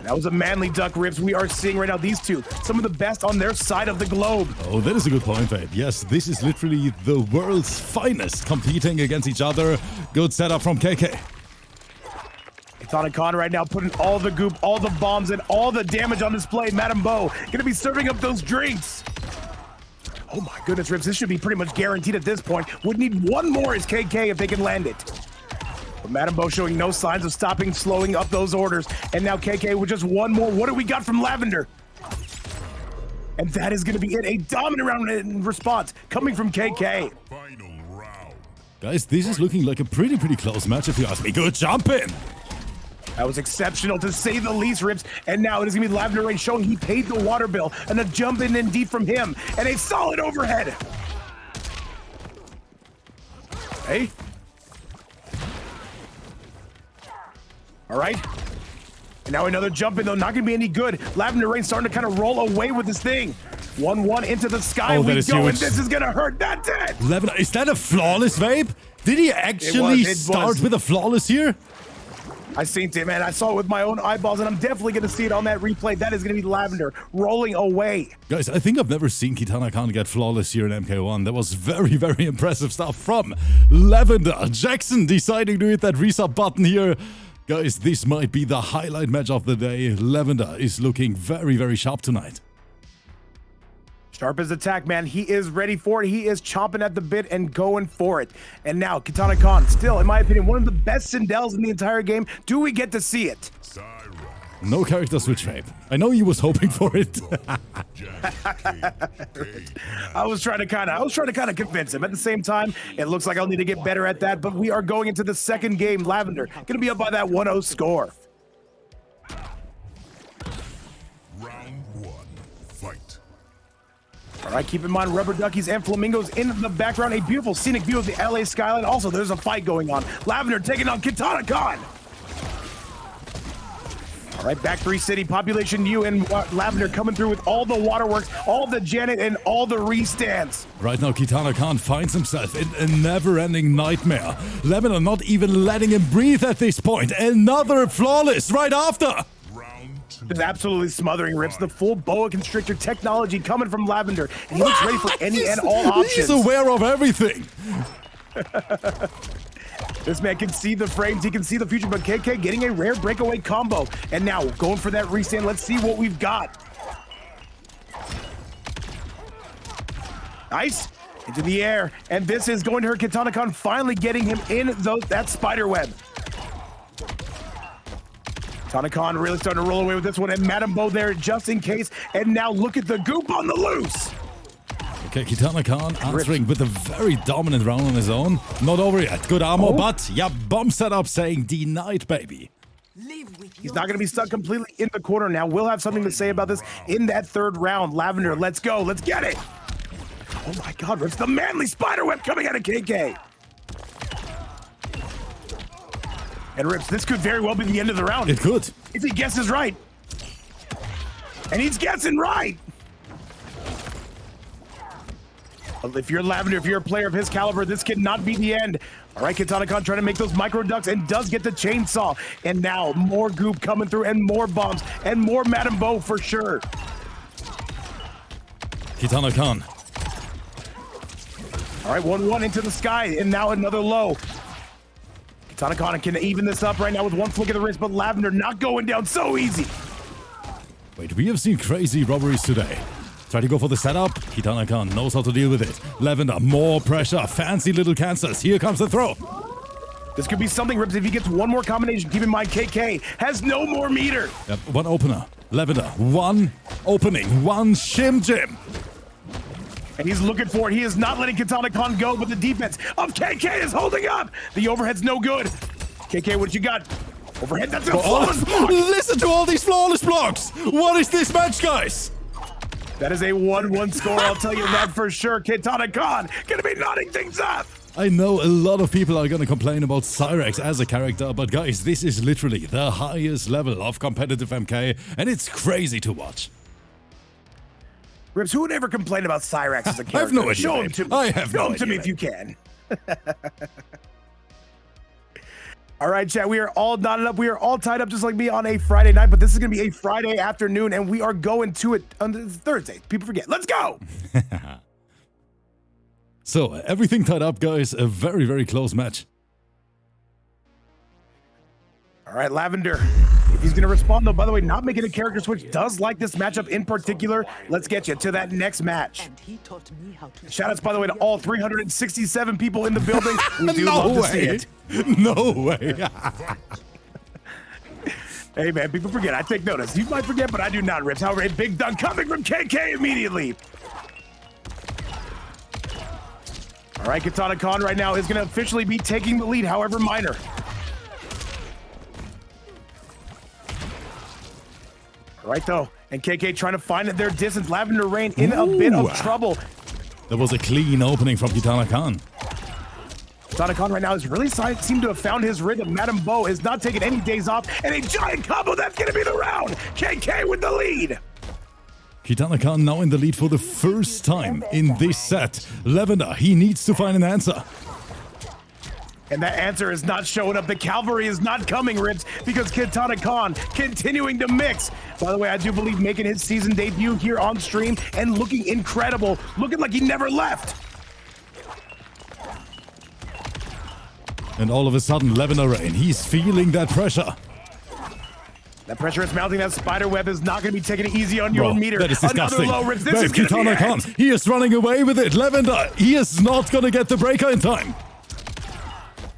That was a manly duck, Rips. We are seeing right now these two, some of the best on their side of the globe. Oh, that is a good point, Fade. Yes, this is literally the world's finest competing against each other. Good setup from KK. KITANAKAHN right now putting all the goop, all the bombs, and all the damage on display. Madam Bo gonna be serving up those drinks. Oh my goodness, Rips. This should be pretty much guaranteed at this point. Would need one more as KK if they can land it. But Madam Bo showing no signs of stopping, slowing up those orders. And now KK with just one more. What do we got from Lavender? And that is going to be it. A dominant round in response coming from KK. Final round. Guys, this is looking like a pretty close match if you ask me. Good jumping. That was exceptional to say the least, Rips. And now it is going to be LavenderRain showing he paid the water bill. And a jump in deep from him. And a solid overhead. Hey. All right. And now another jump in, though. Not going to be any good. LavenderRain starting to kind of roll away with this thing. 1-1 into the sky. Oh, we is go, huge. and this is going to hurt. That's it. Lavender, is that a flawless vape? Did he actually It start was. with a flawless here? I seen it, man. I saw it with my own eyeballs, and I'm definitely going to see it on that replay. That is going to be Lavender rolling away. Guys, I think I've never seen KITANAKAHN get flawless here in MK1. That was very impressive stuff from Lavender. Jackson deciding to hit that resub button here. Guys, this might be the highlight match of the day. Lavender is looking very sharp tonight. Sharp as attack, man. He is ready for it. He is chomping at the bit and going for it. And now, KITANAKAHN, still, in my opinion, one of the best Sindels in the entire game. Do we get to see it? CYRAX. No character switch vape. I know you was hoping for it. I was trying to kind of convince him. At the same time, it looks like I'll need to get better at that. But we are going into the second game. Lavender gonna be up by that 1-0 score. Round one. Fight. All right, keep in mind rubber duckies and flamingos in the background. A beautiful scenic view of the LA skyline. Also, there's a fight going on. Lavender taking on KITANAKAHN. All right, back 3 city, population U, and Lavender coming through with all the waterworks, all the Janet, and all the restands. Right now, KITANAKAHN finds himself in a never-ending nightmare. Lavender not even letting him breathe at this point. Another flawless right after. Round two. Just absolutely smothering Rips. The full boa constrictor technology coming from Lavender, and he looks ready for any and all options. He's aware of everything. This man can see the frames, he can see the future, but KK getting a rare breakaway combo. And now going for that restand. Let's see what we've got. Nice. Into the air. And this is going to hurt KITANAKAHN, finally getting him in that spider web. KITANAKAHN really starting to roll away with this one. And Madam Bo there just in case. And now look at the goop on the loose. Okay, KITANAKAHN answering with a very dominant round on his own. Not over yet. Good armor, but yeah, bomb setup saying denied, baby. He's not going to be stuck completely in the corner now. We'll have something to say about this in that third round. Lavender, let's go. Let's get it. Oh my God, Rips, the manly spiderweb coming out of KK. And Rips, this could very well be the end of the round. It could. If he guesses right. And he's guessing right. If you're Lavender, if you're a player of his caliber, this cannot be the end. All right, KITANAKAHN trying to make those micro ducks and does get the chainsaw. And now more goop coming through and more bombs and more Madam Bo for sure. KITANAKAHN. All right, 1-1 into the sky and now another low. KITANAKAHN can even this up right now with one flick of the wrist, but Lavender not going down so easy. Wait, we have seen crazy robberies today. Try to go for the setup. KITANAKAHN knows how to deal with it. Lavender, more pressure. Fancy little cancers. Here comes the throw. This could be something, Rips, if he gets one more combination. Keep in mind, KK has no more meter. Yep, one opener. Lavender, one opening. One shim jim. And he's looking for it. He is not letting KITANAKAHN go, but the defense of KK is holding up. The overhead's no good. KK, what you got? Overhead, that's a flawless block. Listen to all these flawless blocks. What is this match, guys? That is a 1-1 score, I'll tell you that for sure. KITANAKAHN gonna be knotting things up. I know a lot of people are gonna complain about CYRAX as a character, but guys, this is literally the highest level of competitive MK, and it's crazy to watch. Rips, who would ever complain about CYRAX as a character? I have no idea. Show him to me. I have Show no him to me idea. if you can. All right, chat, we are all knotted up. We are all tied up just like me on a Friday night, but this is going to be a Friday afternoon, and we are going to it on Thursday. People forget. Let's go. So, everything tied up, guys. A very, very close match. All right, Lavender. If he's going to respond, though, by the way, not making a character switch does like this matchup in particular. Let's get you to that next match. Shout-outs, by the way, to all 367 people in the building. We do love to see it. No way. Hey, man, people forget. I take notice. You might forget, but I do not, Rips. However, a big dunk coming from KK immediately. All right, KITANAKAHN right now is going to officially be taking the lead, however minor. All right, though, and KK trying to find their distance. LAVENDERRAIN in a bit of trouble. That was a clean opening from KITANAKAHN. KITANAKAHN right now has really seemed to have found his rhythm. Madam Bo is not taking any days off, and a giant combo. That's going to be the round. KK with the lead. KITANAKAHN now in the lead for the first time in this set. Lavender, he needs to find an answer. And that answer is not showing up. The cavalry is not coming, Rips, because KITANAKAHN continuing to mix. By the way, I do believe making his season debut here on stream and looking incredible, looking like he never left. And all of a sudden, LAVENDERRAIN, he's feeling that pressure. That pressure is mounting. That spider web is not going to be taking it easy on your meter. That is disgusting. Another low, Rips. This is KITANAKAHN, he is running away with it. Lavender, he is not going to get the breaker in time.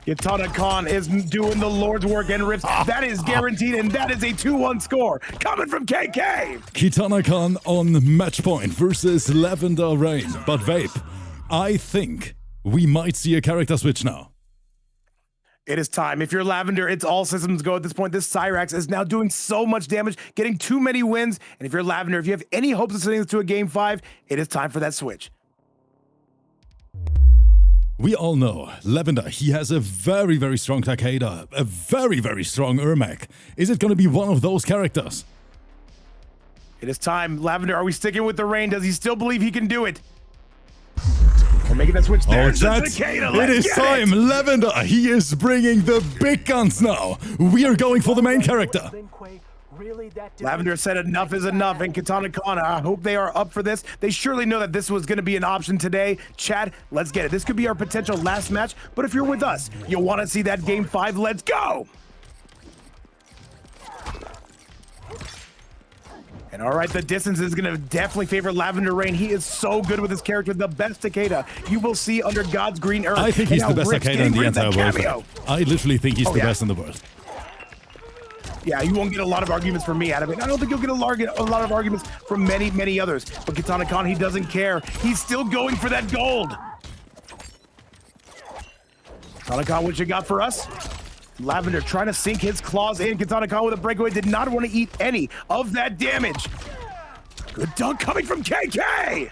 KITANAKAHN is doing the Lord's work, and Rips, that is guaranteed, and that is a 2-1 score coming from KK. KITANAKAHN on match point versus LAVENDERRAIN. But Vape, I think we might see a character switch now. It is time. If you're Lavender, it's all systems go at this point. This CYRAX is now doing so much damage, getting too many wins. And if you're Lavender, if you have any hopes of sending this to a game 5, it is time for that switch. We all know Lavender, he has a very, very strong Takeda, a very, very strong Ermac. Is it going to be one of those characters? It is time. Lavender, are we sticking with the rain? Does he still believe he can do it? We're making that switch there. Oh, chat, it is time. Lavender, he is bringing the big guns now. We are going for the main character. Lavender said enough is enough, and KITANAKAHN, I hope they are up for this. They surely know that this was going to be an option today. Chat, let's get it. This could be our potential last match, but if you're with us, you'll want to see that game 5. Let's go! And all right, the distance is going to definitely favor LAVENDERRAIN. He is so good with his character, the best Takeda you will see under God's green earth. I think he's the best Takeda in the entire world. I literally think he's the best in the world. Yeah, you won't get a lot of arguments from me out of it. I don't think you'll get a lot of arguments from many, many others. But KITANAKAHN, he doesn't care. He's still going for that gold. KITANAKAHN, what you got for us? Lavender trying to sink his claws in. KITANAKAHN with a breakaway. Did not want to eat any of that damage. Good dunk coming from KK.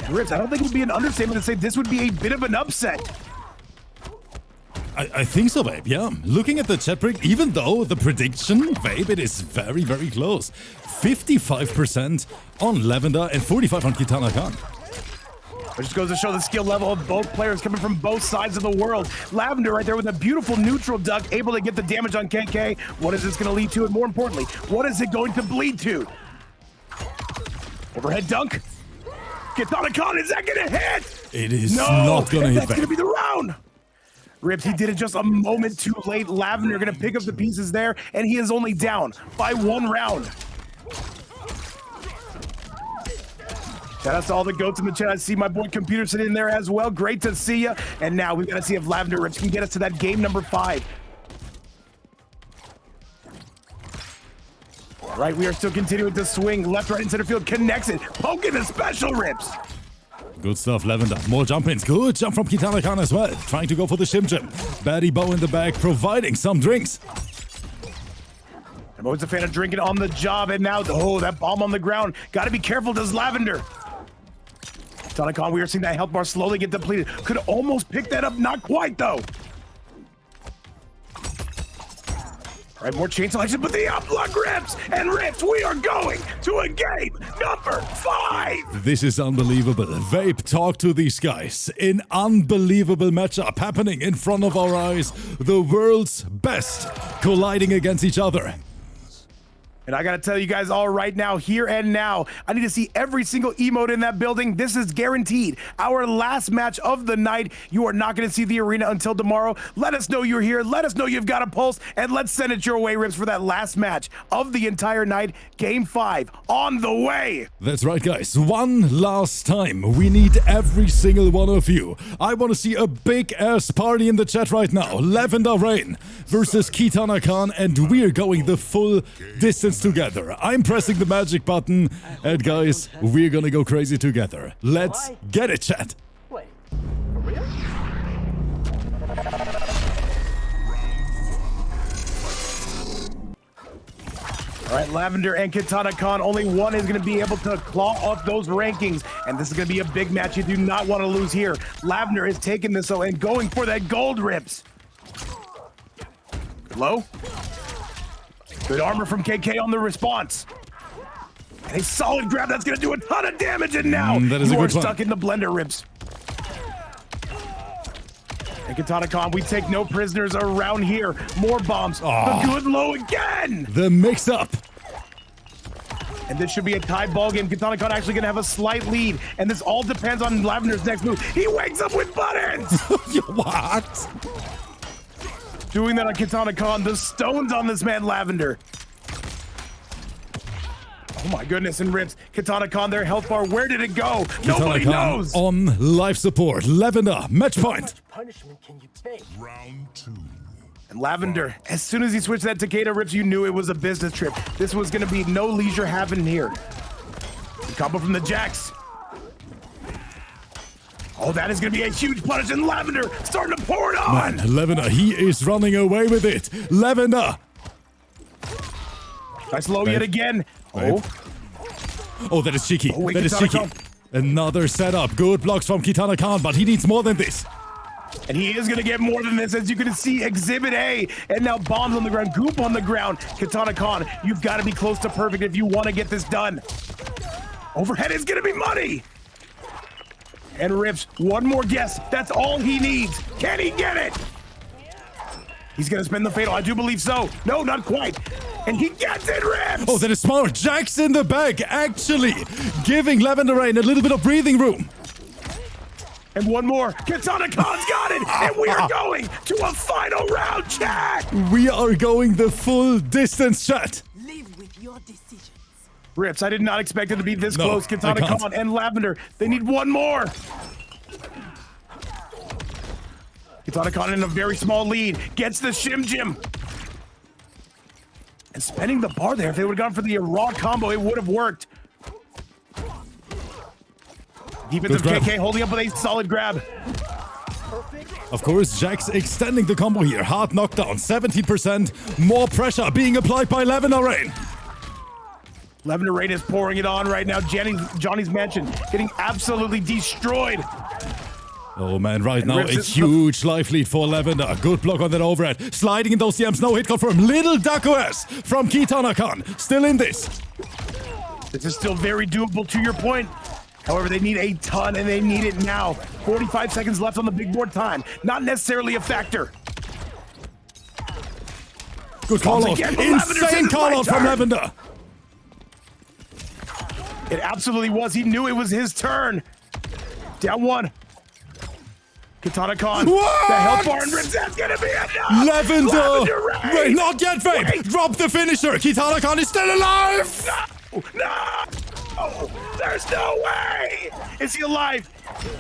Rips, I don't think it would be an understatement to say this would be a bit of an upset. I think so, Vape, yeah. Looking at the chat break, even though the prediction, Vape, it is very, very close. 55% on Lavender and 45% on KITANAKAHN. It just goes to show the skill level of both players coming from both sides of the world. Lavender right there with a beautiful neutral duck, able to get the damage on KK. What is this going to lead to? And more importantly, what is it going to bleed to? Overhead dunk. KITANAKAHN, is that going to hit? It is not going to hit. That's going to be the round. Rips, he did it just a moment too late. Lavender going to pick up the pieces there, and he is only down by 1 round. Shout out to all the goats in the chat. I see my boy Computer sitting in there as well. Great to see you. And now we've got to see if Lavender Rips can get us to that game number 5. All right, we are still continuing to swing left, right, and center field. Connects it. Poking the special Rips. Good stuff, Lavender. More jump-ins. Good jump from KITANAKAHN as well. Trying to go for the shim jam. Baddie Bow in the back, providing some drinks. I'm always a fan of drinking on the job, and now, oh, that bomb on the ground. Got to be careful, does Lavender. KITANAKAHN, we are seeing that health bar slowly get depleted. Could almost pick that up, not quite, though. All right, more chain selection, but the upluck rips and rips. We are going to a game number 5. This is unbelievable. Vape, talk to these guys. An unbelievable matchup happening in front of our eyes. The world's best colliding against each other. And I gotta tell you guys all right now, here and now, I need to see every single emote in that building. This is guaranteed our last match of the night. You are not gonna see the arena until tomorrow. Let us know you're here. Let us know you've got a pulse, and let's send it your way, Rips, for that last match of the entire night. Game 5 on the way. That's right, guys. One last time. We need every single one of you. I want to see a big-ass party in the chat right now. LAVENDERRAIN versus KITANAKAHN, and we're going the full distance together. I'm pressing the magic button, and guys, we're gonna go crazy together. Let's get it, chat. Wait, for real? All right, Lavender and KITANAKAHN, only one is going to be able to claw off those rankings, and this is going to be a big match you do not want to lose here. Lavender is taking this and going for that gold, Rips. Good low. Good armor from KK on the response. And a solid grab that's going to do a ton of damage, and now that is you a are good one. stuck in the blender, Rips. And KITANAKAHN, we take no prisoners around here. More bombs. The good low again. The mix-up. And this should be a tie ball game. KITANAKAHN actually going to have a slight lead. And this all depends on Lavender's next move. He wakes up with buttons. What? Doing that on KITANAKAHN. The stones on this man, Lavender. Oh my goodness, and Rips. KITANAKAHN, their health bar, where did it go? Nobody knows. On life support. Lavender, match point. How much punishment can you take? Round 2. And Lavender, as soon as he switched that Takeda, Rips, you knew it was a business trip. This was going to be no leisure happening here. The combo from the Jax. Oh, that is going to be a huge punish, and Lavender starting to pour it on. Man, Lavender, he is running away with it. Lavender. Nice low yet again. Oh. Oh, that is cheeky. Oh, wait, that is cheeky. KITANAKAHN. Another setup. Good blocks from KITANAKAHN, but he needs more than this. And he is going to get more than this, as you can see, Exhibit A. And now bombs on the ground, goop on the ground. KITANAKAHN, you've got to be close to perfect if you want to get this done. Overhead is going to be money. And Rips, one more guess. That's all he needs. Can he get it? He's going to spin the fatal. I do believe so. No, not quite. And he gets it, Rips. Oh, that is smart. Jax in the back, actually giving LAVENDERRAIN a little bit of breathing room. And one more. KITANAKAHN's got it. And we are going to a final round, chat. We are going the full distance, chat. Live with your decisions. Rips, I did not expect it to be this No, close. I KITANAKAHN can't. and Lavender, they need one more. KITANAKAHN in a very small lead, gets the Shim Jim. And spending the bar there, if they would have gone for the raw combo, it would have worked. Defensive Good grab. KK holding up with a solid grab. Of course, Jax extending the combo here. Hard knockdown, 70%. More pressure being applied by LAVENDERRAIN. LAVENDERRAIN is pouring it on right now. Johnny's Mansion getting absolutely destroyed. Oh man, right now a Rips it- huge life lead for Lavender. Good block on that overhead. Sliding in those CMs, no hit confirmed. Little Duck-OS from KITANAKAHN. Still in this. This is still very doable to your point. However, they need a ton, and they need it now. 45 seconds left on the big board time. Not necessarily a factor. Good call out. again, but Lavender says Insane it's call my out from turn. Lavender. It absolutely was. He knew it was his turn. Down one. KITANAKAHN. What? The health bar and Rips. That's going to be enough. LAVENDERRAIN. Wait, not yet, Vape. Wait. Drop the finisher. KITANAKAHN is still alive. No. There's no way. Is he alive?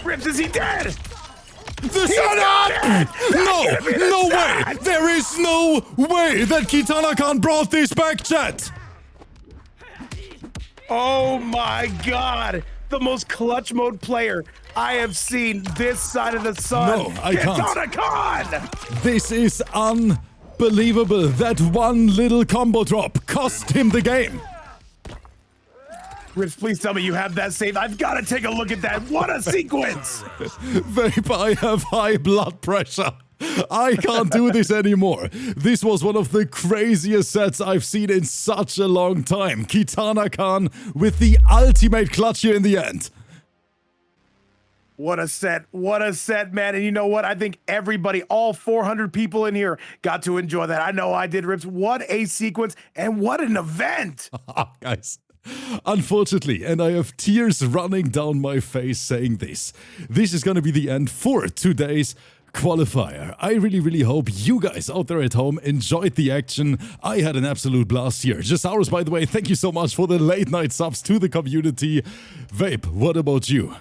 Rips, is he dead? The setup! No way! There is no way that KITANAKAHN brought this back, chat! Oh my God. The most clutch mode player I have seen this side of the sun. No, I can't. KITANAKAHN! This is unbelievable. That one little combo drop cost him the game. Rips, please tell me you have that saved. I've got to take a look at that. What a sequence. Vape, I have high blood pressure. I can't do this anymore. This was one of the craziest sets I've seen in such a long time. KITANAKAHN with the ultimate clutch here in the end. What a set, man. And you know what? I think everybody, all 400 people in here got to enjoy that. I know I did, Rips. What a sequence and what an event. Guys, unfortunately, and I have tears running down my face saying this is going to be the end for today's qualifier. I really hope you guys out there at home enjoyed the action. I had an absolute blast here. Just ours, by the way. Thank you so much for the late night subs to the community. Vape, what about you?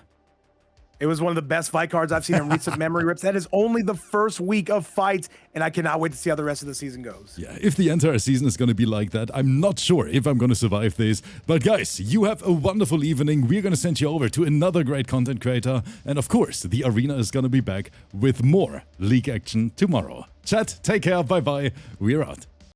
It was one of the best fight cards I've seen in recent memory, Rips. That is only the first week of fights, and I cannot wait to see how the rest of the season goes. Yeah, if the entire season is going to be like that, I'm not sure if I'm going to survive this. But guys, you have a wonderful evening. We're going to send you over to another great content creator. And of course, the arena is going to be back with more league action tomorrow. Chat, take care, bye-bye. We're out.